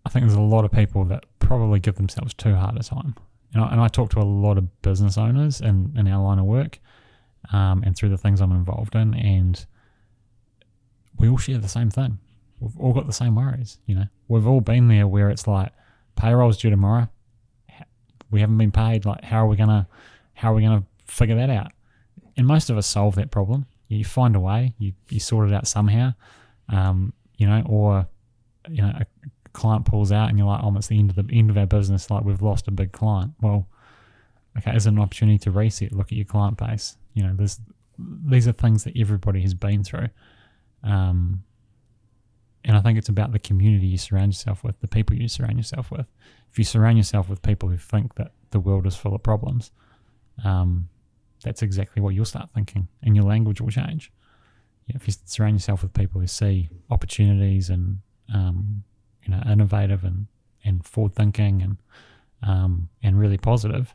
Speaker 2: think there's a lot of people that probably give themselves too hard a time. And I talk to a lot of business owners in our line of work, and through the things I'm involved in, and we all share the same thing. We've all got the same worries, you know. We've all been there where it's like, payroll's due tomorrow, we haven't been paid, like how are we gonna figure that out? And most of us solve that problem. You find a way, you sort it out somehow, you know, or, you know, a client pulls out and you're like, oh, it's the end of our business, like we've lost a big client. Well, okay, is it an opportunity to reset, look at your client base? You know, these are things that everybody has been through. And I think it's about the community you surround yourself with, the people you surround yourself with. If you surround yourself with people who think that the world is full of problems, that's exactly what you'll start thinking, and your language will change. You know, if you surround yourself with people who see opportunities and you know, innovative and forward thinking and really positive,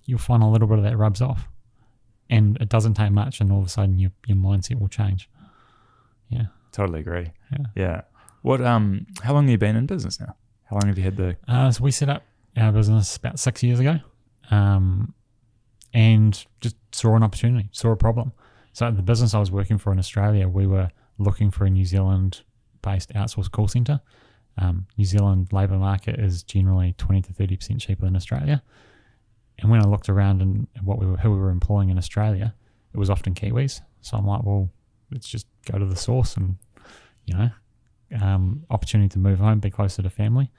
Speaker 2: you'll find a little bit of that rubs off. And it doesn't take much, and all of a sudden your mindset will change. Yeah.
Speaker 1: Totally agree.
Speaker 2: Yeah.
Speaker 1: What? How long have you been in business now? How long have you had the?
Speaker 2: So we set up our business about 6 years ago, and just saw an opportunity, saw a problem. So the business I was working for in Australia, we were looking for a New Zealand-based outsourced call centre. New Zealand labour market is generally 20 to 30% cheaper than Australia. And when I looked around and who we were employing in Australia, it was often Kiwis. So I'm like, well, let's just go to the source and, opportunity to move home, be closer to family.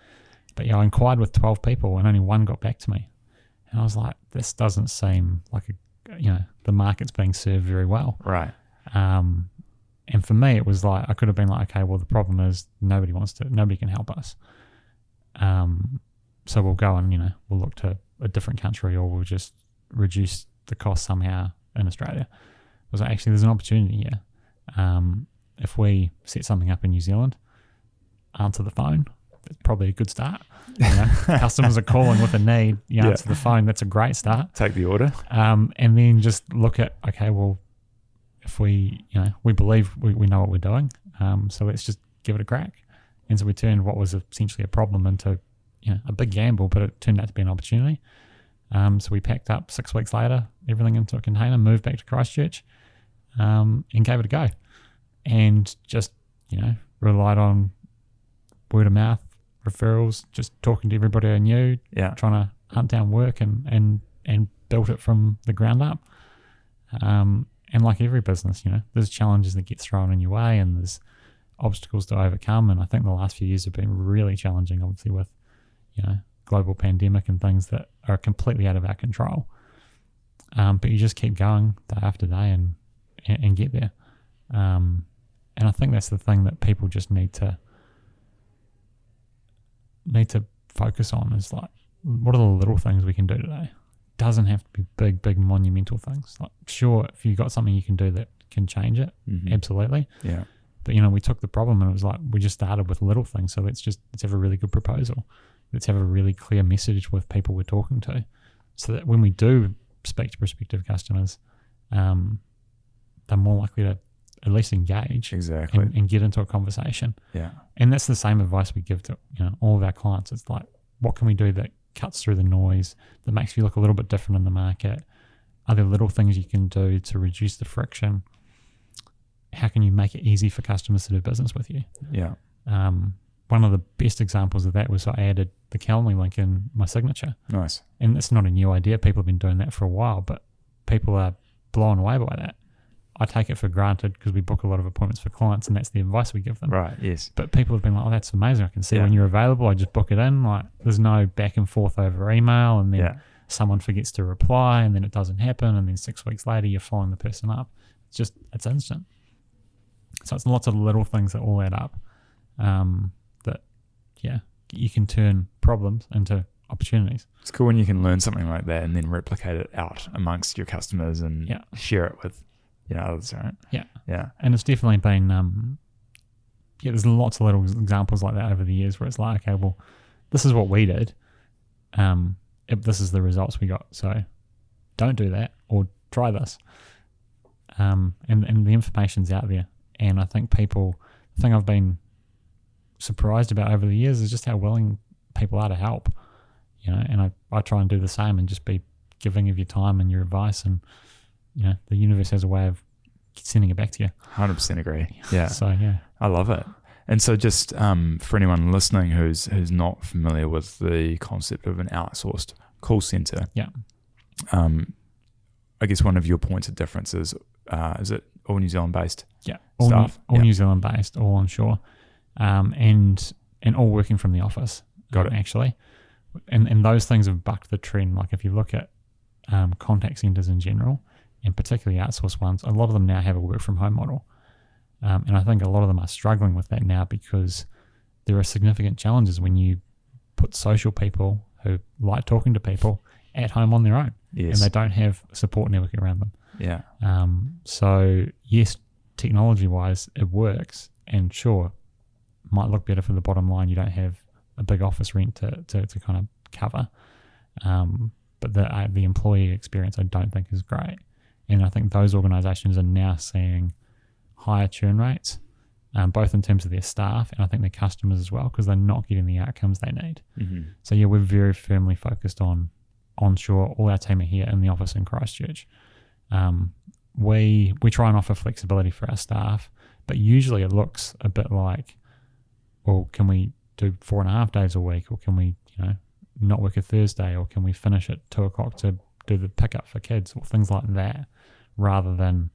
Speaker 2: But I inquired with 12 people and only one got back to me. And I was like, this doesn't seem like the market's being served very well.
Speaker 1: Right.
Speaker 2: And for me, it was like, I could have been like, okay, well, the problem is nobody can help us. So we'll go and, we'll look to a different country, or we'll just reduce the cost somehow in Australia. I was like, actually, there's an opportunity here. If we set something up in New Zealand, answer the phone, it's probably a good start. Customers are calling with a need, answer the phone, that's a great start.
Speaker 1: Take the order.
Speaker 2: And then just look at, okay, well, if we believe we know what we're doing, so let's just give it a crack. And so we turned what was essentially a problem into a big gamble, but it turned out to be an opportunity. So we packed up 6 weeks later, everything into a container, moved back to Christchurch, and gave it a go. And just, relied on word of mouth, referrals, just talking to everybody I knew, trying to hunt down work and built it from the ground up. And like every business, there's challenges that get thrown in your way and there's obstacles to overcome. And I think the last few years have been really challenging, obviously, with, global pandemic and things that are completely out of our control. But you just keep going day after day and get there. And I think that's the thing that people just need to focus on, is like, what are the little things we can do today? It doesn't have to be big monumental things. Like, sure, if you've got something you can do that can change it, absolutely. Yeah. But we took the problem and it was like, we just started with little things. So let's have a really good proposal. Let's have a really clear message with people we're talking to, so that when we do speak to prospective customers, they're more likely to at least engage and get into a conversation. Yeah. And that's the same advice we give to all of our clients. It's like, what can we do that cuts through the noise, that makes you look a little bit different in the market? Are there little things you can do to reduce the friction? How can you make it easy for customers to do business with you? Yeah. One of the best examples of that was I added the Calendly link in my signature. Nice. And it's not a new idea. People have been doing that for a while, but people are blown away by that. I take it for granted because we book a lot of appointments for clients and that's the advice we give them. Right, yes. But people have been like, oh, that's amazing. I can see when you're available. I just book it in. Like, there's no back and forth over email and then someone forgets to reply and then it doesn't happen and then 6 weeks later you're following the person up. It's instant. So it's lots of little things that all add up you can turn problems into opportunities. It's cool when you can learn something like that and then replicate it out amongst your customers and share it with others, right? Yeah. Yeah. And it's definitely been, there's lots of little examples like that over the years where it's like, okay, well, this is what we did. This is the results we got. So don't do that or try this. And the information's out there. And I think the thing I've been surprised about over the years is just how willing people are to help, and I try and do the same and just be giving of your time and your advice, and the universe has a way of sending it back to you. 100% agree. Yeah. So I love it. And so just for anyone listening who's not familiar with the concept of an outsourced call center, I guess one of your points of difference is it all New Zealand based? Yeah, all New Zealand based, all onshore, and all working from the office. Got it. Actually, and those things have bucked the trend. Like if you look at contact centers in general, and particularly outsourced ones, a lot of them now have a work from home model, and I think a lot of them are struggling with that now because there are significant challenges when you put social people who like talking to people at home on their own, and they don't have a support network around them. Yeah. So yes, technology-wise, it works, and sure, might look better for the bottom line. You don't have a big office rent to kind of cover, but the employee experience I don't think is great, and I think those organisations are now seeing higher churn rates, both in terms of their staff and I think their customers as well, because they're not getting the outcomes they need. Mm-hmm. So yeah, we're very firmly focused on onshore. All our team are here in the office in Christchurch. we try and offer flexibility for our staff, but usually it looks a bit like, well, can we do 4.5 days a week, or can we, not work a Thursday, or can we finish at 2:00 to do the pickup for kids, or things like that, rather than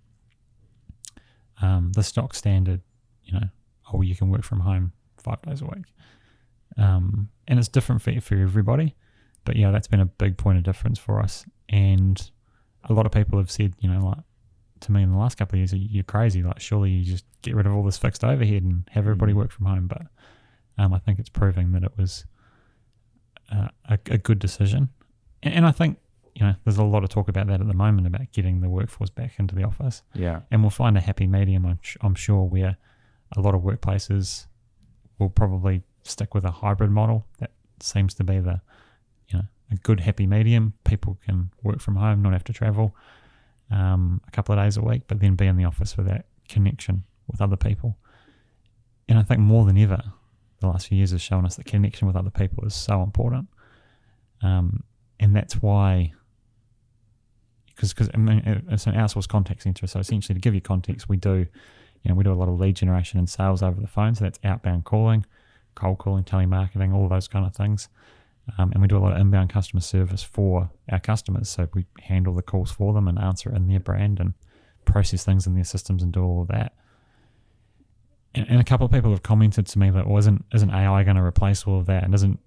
Speaker 2: the stock standard, you can work from home 5 days a week. And it's different for everybody, but that's been a big point of difference for us. And a lot of people have said, like to me in the last couple of years, you're crazy. Like, surely you just get rid of all this fixed overhead and have everybody work from home. But I think it's proving that it was a good decision. And I think, there's a lot of talk about that at the moment, about getting the workforce back into the office.
Speaker 1: Yeah.
Speaker 2: And we'll find a happy medium, I'm sure, where a lot of workplaces will probably stick with a hybrid model. That seems to be a good happy medium. People can work from home, not have to travel a couple of days a week, but then be in the office for that connection with other people. And I think more than ever, the last few years has shown us that connection with other people is so important. And that's why, because it's an outsourced contact center. So essentially, to give you context, we do a lot of lead generation and sales over the phone. So that's outbound calling, cold calling, telemarketing, all those kind of things. And we do a lot of inbound customer service for our customers. So we handle the calls for them and answer in their brand and process things in their systems and do all of that. And a couple of people have commented to me that, well, isn't AI going to replace all of that? And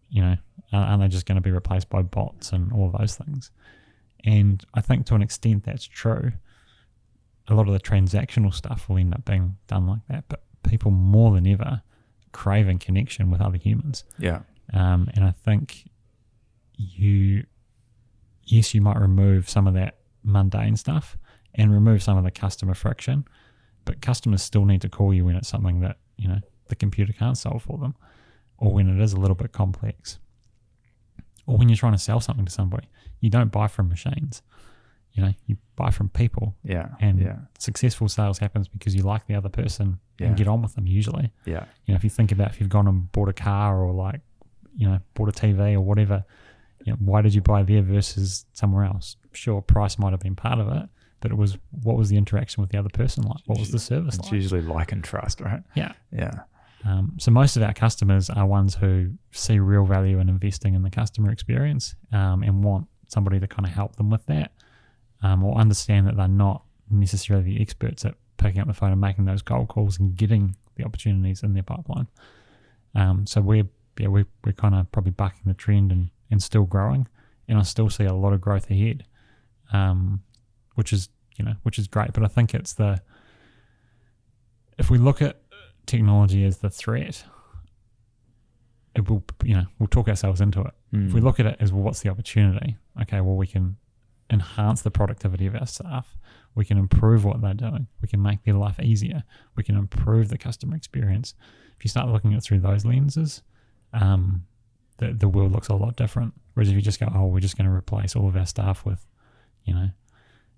Speaker 2: aren't they just going to be replaced by bots and all of those things? And I think to an extent that's true. A lot of the transactional stuff will end up being done like that, but people more than ever craving connection with other humans.
Speaker 1: Yeah.
Speaker 2: And I think you might remove some of that mundane stuff and remove some of the customer friction, but customers still need to call you when it's something that, the computer can't solve for them, or when it is a little bit complex, or when you're trying to sell something to somebody. You don't buy from machines, you buy from people.
Speaker 1: Yeah.
Speaker 2: And successful sales happens because you like the other person and get on with them usually.
Speaker 1: Yeah.
Speaker 2: If you think about, if you've gone and bought a car, or bought a TV or whatever, why did you buy there versus somewhere else? Sure, price might have been part of it, but it was, what was the interaction with the other person like? What was the service like?
Speaker 1: It's usually like and trust, right?
Speaker 2: Yeah.
Speaker 1: Yeah.
Speaker 2: So most of our customers are ones who see real value in investing in the customer experience, and want somebody to kind of help them with that, or understand that they're not necessarily the experts at picking up the phone and making those cold calls and getting the opportunities in their pipeline. So we're kind of probably bucking the trend and still growing, and I still see a lot of growth ahead, which is great. But I think it's if we look at technology as the threat, it will, we'll talk ourselves into it. If we look at it as, well, what's the opportunity? Okay, well, we can enhance the productivity of our staff. We can improve what they're doing. We can make their life easier. We can improve the customer experience. If you start looking at it through those lenses, the world looks a lot different. Whereas if you just go, oh, we're just going to replace all of our staff with,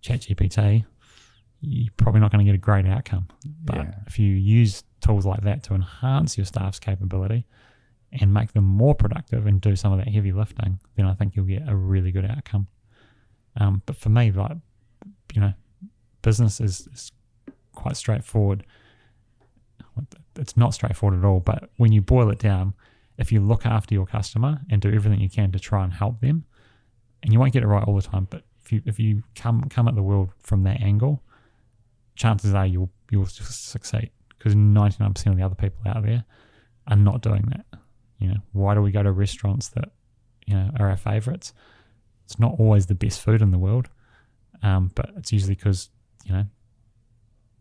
Speaker 2: ChatGPT, you're probably not going to get a great outcome. But if you use tools like that to enhance your staff's capability and make them more productive and do some of that heavy lifting, then I think you'll get a really good outcome. But for me, business is quite straightforward. It's not straightforward at all, but when you boil it down, if you look after your customer and do everything you can to try and help them, and you won't get it right all the time, but if you come at the world from that angle, chances are you'll succeed, because 99% of the other people out there are not doing that. Why do we go to restaurants that are our favorites? It's not always the best food in the world, but it's usually because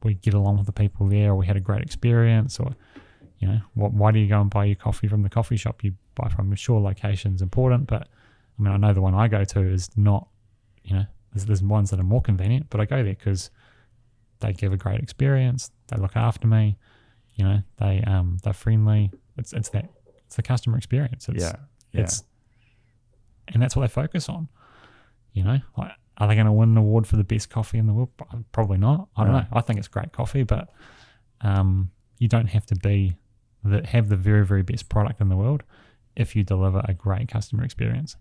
Speaker 2: we get along with the people there, or we had a great experience, or why do you go and buy your coffee from the coffee shop you buy from? Sure, location's important, but I know the one I go to is not, there's ones that are more convenient, but I go there because they give a great experience, they look after me, they're friendly. It's the customer experience. It's and that's what they focus on. Are they going to win an award for the best coffee in the world? Probably not. I don't know. I think it's great coffee, but you don't have to have the very, very best product in the world if you deliver a great customer experience.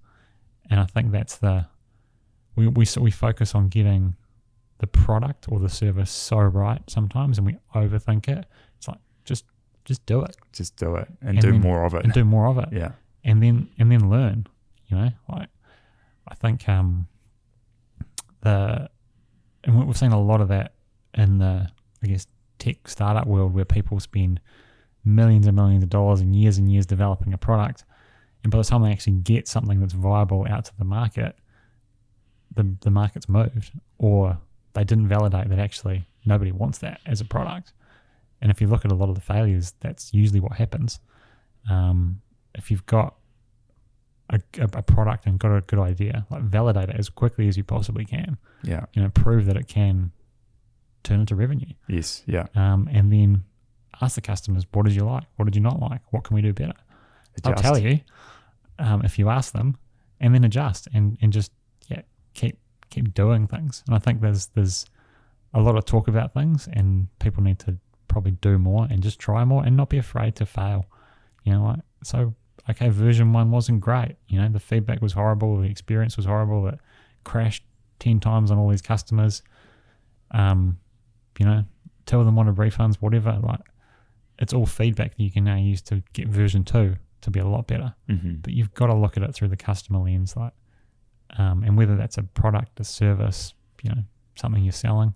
Speaker 2: And I think that's we focus on getting the product or the service so right sometimes, and we overthink it. It's like just do it.
Speaker 1: Just do it and do more of it.
Speaker 2: And do more of it.
Speaker 1: Yeah.
Speaker 2: And then learn. Like I think and we've seen a lot of that in the, I guess, tech startup world, where people spend millions and millions of dollars and years developing a product, and by the time they actually get something that's viable out to the market, the market's moved, or they didn't validate that actually nobody wants that as a product. And if you look at a lot of the failures, that's usually what happens. If you've got a product and got a good idea, like validate it as quickly as you possibly can.
Speaker 1: Yeah.
Speaker 2: Prove that it can turn into revenue.
Speaker 1: Yes. Yeah.
Speaker 2: And then ask the customers, what did you like? What did you not like? What can we do better? They'll tell you if you ask them, and then adjust and just keep doing things. And I think there's a lot of talk about things, and people need to probably do more and just try more and not be afraid to fail. Version 1 wasn't great. The feedback was horrible. The experience was horrible. It crashed 10 times on all these customers. 2 of them wanted refunds, whatever. Like, it's all feedback that you can now use to get version 2 to be a lot better.
Speaker 1: Mm-hmm.
Speaker 2: But you've got to look at it through the customer lens, and whether that's a product, a service, something you're selling,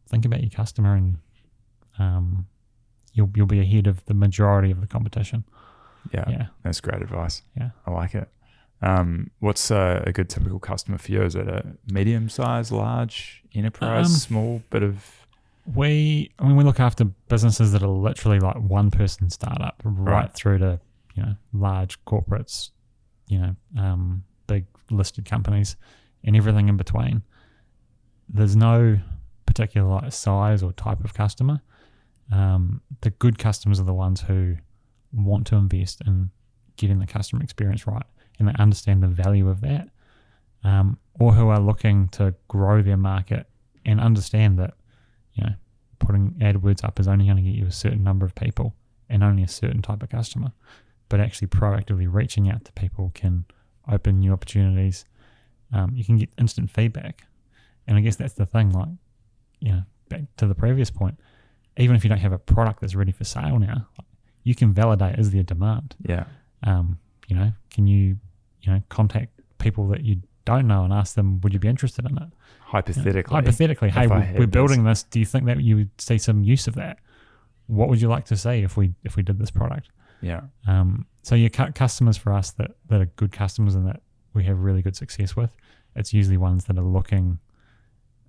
Speaker 2: think about your customer, and you'll be ahead of the majority of the competition.
Speaker 1: Yeah, that's great advice.
Speaker 2: Yeah,
Speaker 1: I like it. What's a good typical customer for you? Is it a medium size, large, enterprise, small bit of?
Speaker 2: We look after businesses that are literally like one person startup, right through to large corporates, big listed companies, and everything in between. There's no particular size or type of customer. The good customers are the ones who want to invest in getting the customer experience right, and they understand the value of that, or who are looking to grow their market and understand that putting AdWords up is only going to get you a certain number of people and only a certain type of customer, but actually proactively reaching out to people can open new opportunities. You can get instant feedback, and I guess that's the thing, back to the previous point, even if you don't have a product that's ready for sale now, you can validate, is there demand?
Speaker 1: Yeah.
Speaker 2: Can you contact people that you don't know and ask them, would you be interested in it? Hypothetically, hey, we're building this. Do you think that you would see some use of that? What would you like to see if we did this product?
Speaker 1: Yeah.
Speaker 2: So your customers for us that are good customers and that we have really good success with, it's usually ones that are looking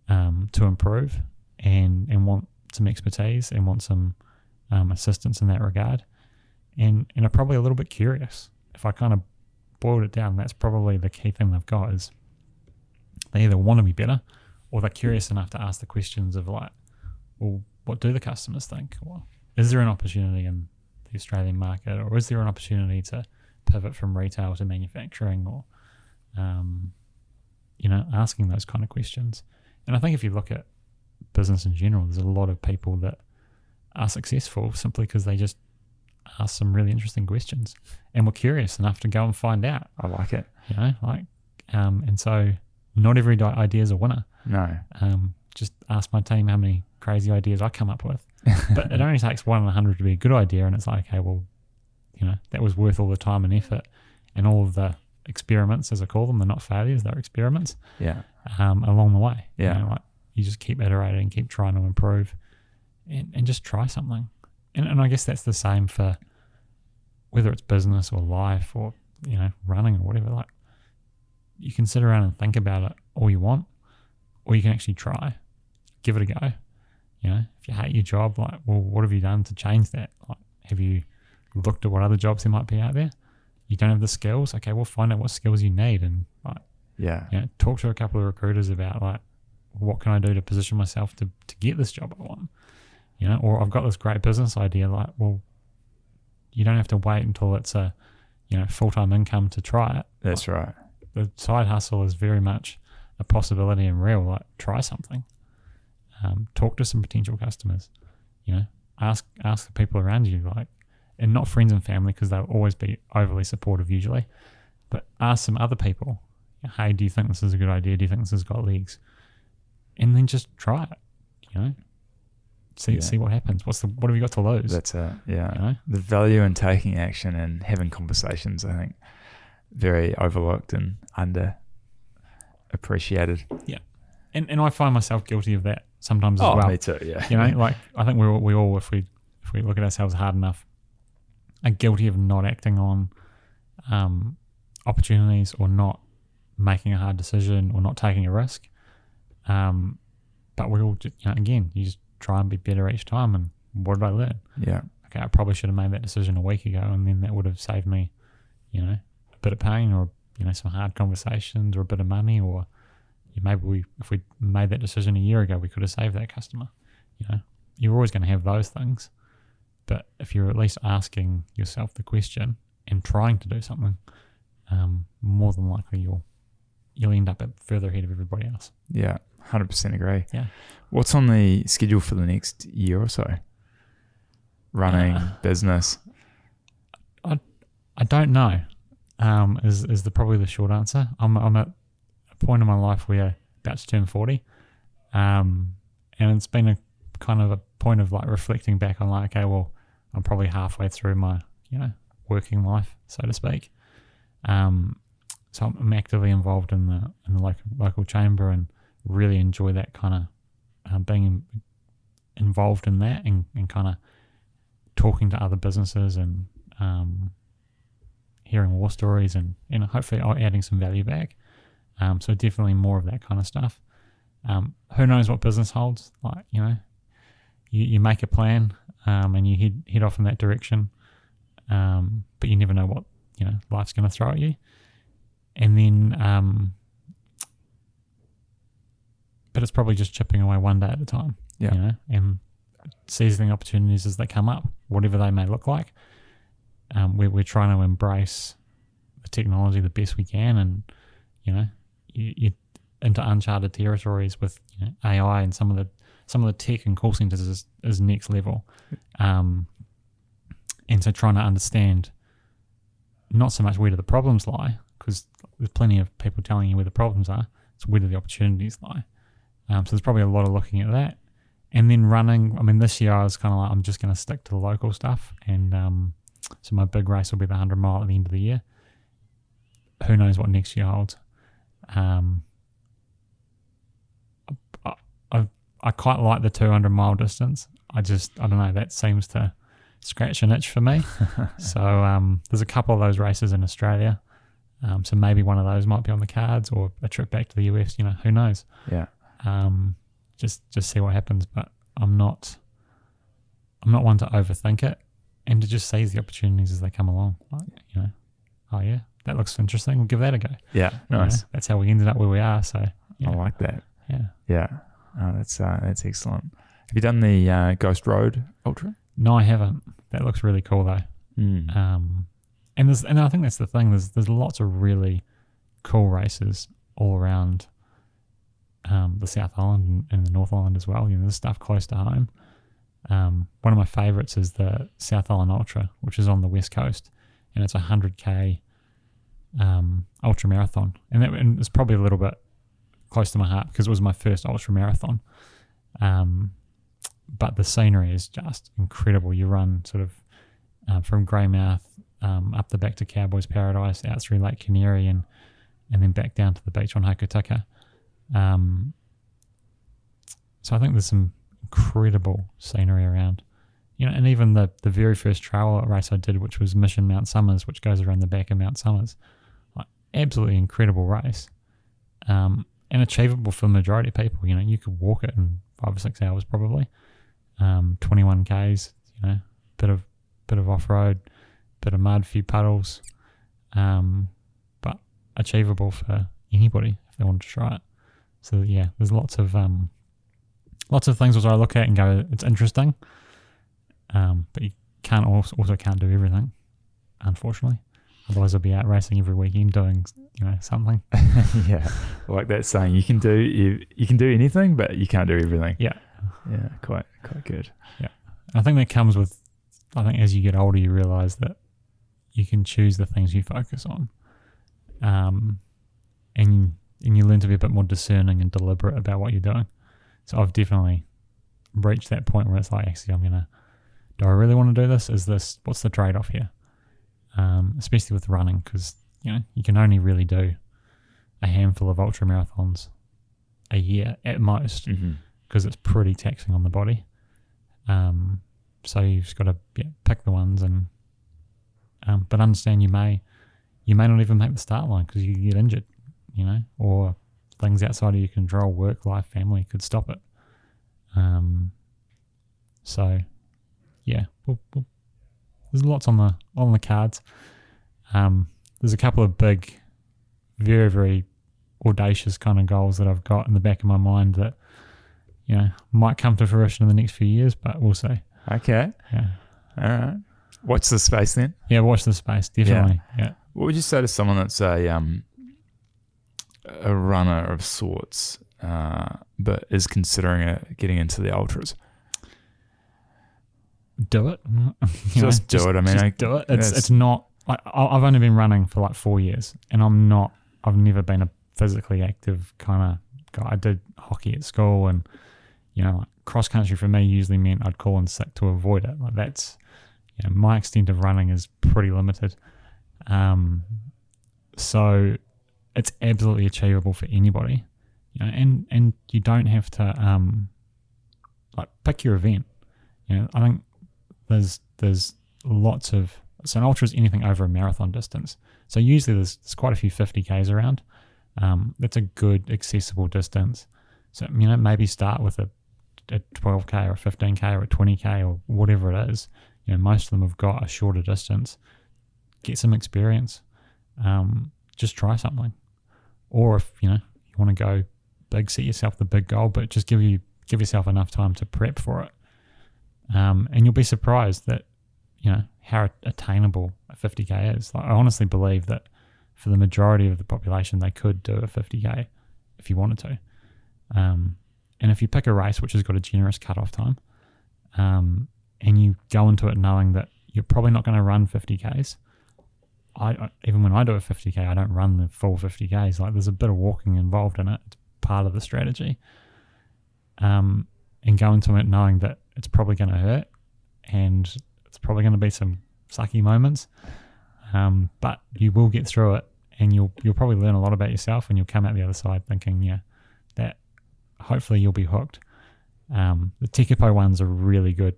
Speaker 2: to improve and want some expertise and want some assistance in that regard, and are probably a little bit curious. If I kind of boiled it down, that's probably the key thing they've got, is they either want to be better or they're curious enough to ask the questions of what do the customers think? Well, is there an opportunity in the Australian market, or is there an opportunity to pivot from retail to manufacturing, or asking those kind of questions. And I think if you look at business in general, there's a lot of people that are successful simply because they just ask some really interesting questions and were curious enough to go and find out.
Speaker 1: I like it.
Speaker 2: And so not every idea is a winner.
Speaker 1: No.
Speaker 2: Just ask my team how many crazy ideas I come up with. But it only takes 1 in 100 to be a good idea, and it's like, okay, well, that was worth all the time and effort and all of the experiments, as I call them. They're not failures, they're experiments.
Speaker 1: Yeah.
Speaker 2: Along the way.
Speaker 1: Yeah.
Speaker 2: You just keep iterating, keep trying to improve, and just try something. And I guess that's the same for whether it's business or life or, running or whatever. You can sit around and think about it all you want, or you can actually try. Give it a go. If you hate your job, what have you done to change that? Have you looked at what other jobs there might be out there? You don't have the skills? Okay, we'll find out what skills you need and talk to a couple of recruiters about what can I do to position myself to get this job I want? Or I've got this great business idea. You don't have to wait until it's a full-time income to try it.
Speaker 1: That's right. The
Speaker 2: side hustle is very much a possibility and real. Try something. Talk to some potential customers. Ask the people around you, and not friends and family, because they'll always be overly supportive usually. But ask some other people. Hey, do you think this is a good idea? Do you think this has got legs? and then just try it. See
Speaker 1: Yeah.
Speaker 2: see what happens. What have you got to lose?
Speaker 1: That's it. Yeah.
Speaker 2: You know?
Speaker 1: The value in taking action and having conversations, I think, very overlooked and underappreciated.
Speaker 2: Yeah, and I find myself guilty of that sometimes as well.
Speaker 1: Me too. Yeah.
Speaker 2: Like I think we all, if we look at ourselves hard enough, are guilty of not acting on opportunities, or not making a hard decision, or not taking a risk. But we all, again, you just try and be better each time. And what did I learn?
Speaker 1: Yeah.
Speaker 2: Okay, I probably should have made that decision a week ago, and then that would have saved me, a bit of pain, or some hard conversations, or a bit of money, or maybe if we made that decision a year ago, we could have saved that customer. You're always going to have those things, but if you're at least asking yourself the question and trying to do something, more than likely you'll end up further ahead of everybody else.
Speaker 1: Yeah. 100% agree.
Speaker 2: Yeah.
Speaker 1: What's on the schedule for the next year or so? Running, business.
Speaker 2: I don't know. Is probably the short answer. I'm at a point in my life where I'm about to turn 40, and it's been a kind of a point of like reflecting back on like, okay, well, I'm probably halfway through my working life, so to speak. So I'm actively involved in the local chamber, and really enjoy that kind of being involved in that, and kind of talking to other businesses, and hearing war stories, and hopefully adding some value back. So definitely more of that kind of stuff. Who knows what business holds? Like, you make a plan, and you head off in that direction, but you never know what life's going to throw at you. And then but it's probably just chipping away one day at a time.
Speaker 1: Yeah.
Speaker 2: And seizing opportunities as they come up, whatever they may look like. We're trying to embrace the technology the best we can, and you into uncharted territories with AI, and some of the tech and call centers is next level. And so trying to understand not so much where do the problems lie, because there's plenty of people telling you where the problems are. It's where do the opportunities lie. So there's probably a lot of looking at that. And then running, this year I was kind of like, I'm just going to stick to the local stuff. And so my big race will be the 100 mile at the end of the year. Who knows what next year holds. I quite like the 200 mile distance. I don't know, that seems to scratch an itch for me. So there's a couple of those races in Australia. So maybe one of those might be on the cards, or a trip back to the US, who knows.
Speaker 1: Yeah.
Speaker 2: Just see what happens, but I'm not one to overthink it, and to just seize the opportunities as they come along. Like, oh yeah, that looks interesting. We'll give that a go.
Speaker 1: Yeah. Nice.
Speaker 2: That's how we ended up where we are. So yeah.
Speaker 1: I like that.
Speaker 2: Yeah.
Speaker 1: Yeah. Oh, that's excellent. Have you done the Ghost Road Ultra?
Speaker 2: No, I haven't. That looks really cool though. And I think that's the thing. There's lots of really cool races all around the South Island and the North Island as well. There's stuff close to home. One of my favourites is the South Island Ultra, which is on the west coast, and it's a 100k ultra marathon, and it's probably a little bit close to my heart because it was my first ultra marathon. But the scenery is just incredible. You run sort of from Greymouth up the back to Cowboys Paradise, out through Lake Canary, and then back down to the beach on Hokitika. So I think there's some incredible scenery around, and even the very first trail race I did, which was Mission Mount Somers, which goes around the back of Mount Somers, like absolutely incredible race, and achievable for the majority of people. You could walk it in 5 or 6 hours probably. 21 Ks, bit of off-road, bit of mud, few puddles, but achievable for anybody if they wanted to try it. So yeah, there's lots of things which I look at and go, it's interesting, but you also can't do everything, unfortunately. Otherwise, I'll be out racing every weekend doing something.
Speaker 1: Yeah, like that saying, you can do anything, but you can't do everything.
Speaker 2: Yeah,
Speaker 1: quite good.
Speaker 2: Yeah, I think that comes with. I think as you get older, you realise that you can choose the things you focus on, and you learn to be a bit more discerning and deliberate about what you're doing. So I've definitely reached that point where it's like, actually, do I really want to do this? What's the trade-off here? Especially with running, because, you can only really do a handful of ultra marathons a year at most, because it's pretty taxing on the body. So you've just got to pick the ones, and but understand you may not even make the start line because you get injured, or things outside of your control, work, life, family, could stop it. So yeah, there's lots on the cards. There's a couple of big, very, very audacious kind of goals that I've got in the back of my mind that might come to fruition in the next few years, but we'll see.
Speaker 1: Okay.
Speaker 2: Yeah.
Speaker 1: All right. Watch the space then.
Speaker 2: Yeah, watch the space, definitely. Yeah.
Speaker 1: What would you say to someone that's a runner of sorts, but is considering getting into the ultras?
Speaker 2: Do it.
Speaker 1: Just do it. I mean,
Speaker 2: just do it. It's not. I've only been running for like 4 years, and I've never been a physically active kind of guy. I did hockey at school, and like cross country for me usually meant I'd call in sick to avoid it. Like that's, my extent of running is pretty limited. So it's absolutely achievable for anybody, and you don't have to like pick your event. I think there's lots of, so an ultra is anything over a marathon distance. So usually there's quite a few 50Ks around. That's a good accessible distance. So maybe start with a 12K or a 15K or a 20K or whatever it is. Most of them have got a shorter distance. Get some experience. Just try something. Or if you want to go big, set yourself the big goal, but just give yourself enough time to prep for it. And you'll be surprised that how attainable a 50K is. Like, I honestly believe that for the majority of the population, they could do a 50K if you wanted to. And if you pick a race which has got a generous cutoff time, and you go into it knowing that you're probably not going to run 50Ks. Even when I do a 50K, I don't run the full 50Ks. Like, there's a bit of walking involved in it. It's part of the strategy. And go into it knowing that it's probably going to hurt, and it's probably going to be some sucky moments, but you will get through it, and you'll probably learn a lot about yourself, and you'll come out the other side thinking, that hopefully you'll be hooked. The Tekapo ones are really good.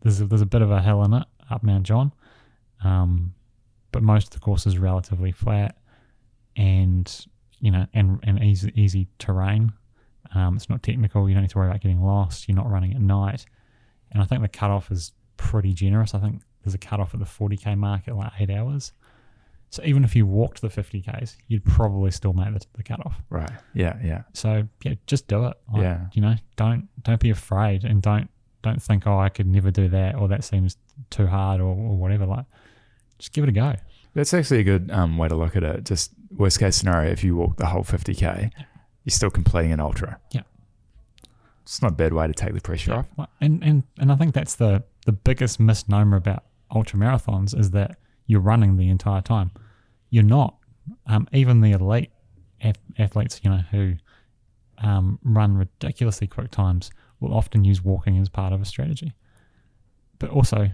Speaker 2: There's a bit of a hill in it up Mount John, but most of the course is relatively flat, and and easy terrain. It's not technical. You don't need to worry about getting lost. You're not running at night. And I think the cutoff is pretty generous. I think there's a cutoff at the 40K mark at like 8 hours. So even if you walked the 50Ks, you'd probably still make the cutoff.
Speaker 1: Right. Yeah.
Speaker 2: So just do it. Don't be afraid, and don't think, I could never do that, or that seems too hard, or whatever. Like, just give it a go.
Speaker 1: That's actually a good way to look at it. Just worst case scenario, if you walk the whole 50K, you're still completing an ultra. Yeah. It's not a bad way to take the pressure off.
Speaker 2: And I think that's the biggest misnomer about ultra marathons, is that you're running the entire time. You're not. Even the elite athletes, who run ridiculously quick times, will often use walking as part of a strategy. But also,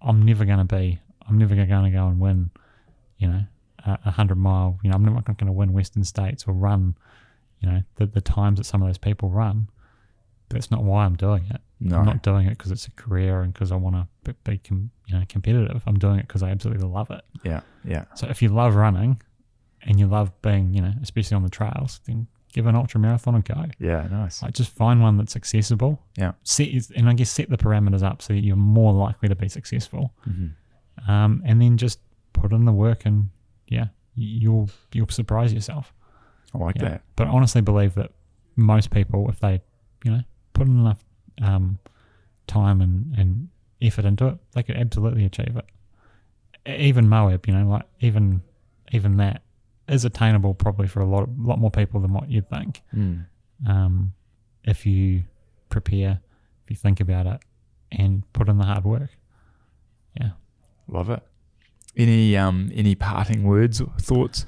Speaker 2: I'm never going to go and win, a 100-mile. I'm not going to win Western States or run, the times that some of those people run. But that's not why I'm doing it. No. I'm not doing it because it's a career and because I want to be competitive. I'm doing it because I absolutely love it. Yeah. So if you love running and you love being, especially on the trails, then give an ultra marathon a go.
Speaker 1: Yeah, nice.
Speaker 2: Like, just find one that's accessible. Yeah. Set the parameters up so that you're more likely to be successful. Mm-hmm. And then just put in the work, and you'll surprise yourself.
Speaker 1: I like that.
Speaker 2: But I honestly believe that most people, if they, put in enough time and effort into it, they could absolutely achieve it. Even Moab, even that is attainable probably for a lot more people than what you'd think. If you prepare, if you think about it, and put in the hard work. Yeah.
Speaker 1: Love it. Any parting words or thoughts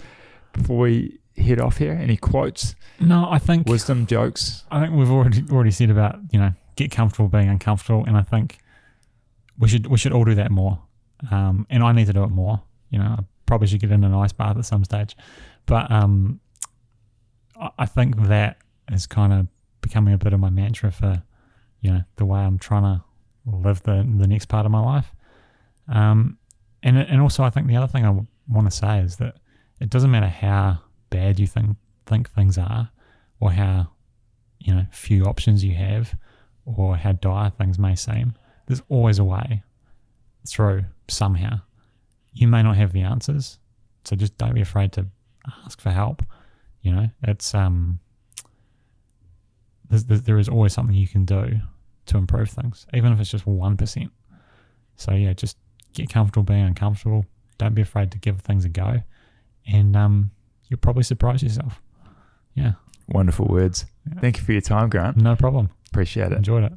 Speaker 1: before we head off here? Any quotes,
Speaker 2: No, I think
Speaker 1: wisdom, jokes?
Speaker 2: I think we've already said about, get comfortable being uncomfortable, and I think we should all do that more. And I need to do it more. I probably should get in an ice bath at some stage, but I think that is kind of becoming a bit of my mantra for the way I'm trying to live the next part of my life. And also I think the other thing I want to say is that it doesn't matter how bad you think things are, or how few options you have, or how dire things may seem. There's always a way through somehow. You may not have the answers, so just don't be afraid to ask for help. It's there is always something you can do to improve things, even if it's just 1%. So yeah, just get comfortable being uncomfortable. Don't be afraid to give things a go, and you'll probably surprise yourself. Yeah.
Speaker 1: Wonderful words.
Speaker 2: Yeah.
Speaker 1: Thank you for your time, Grant.
Speaker 2: No problem.
Speaker 1: Appreciate it.
Speaker 2: Enjoyed it.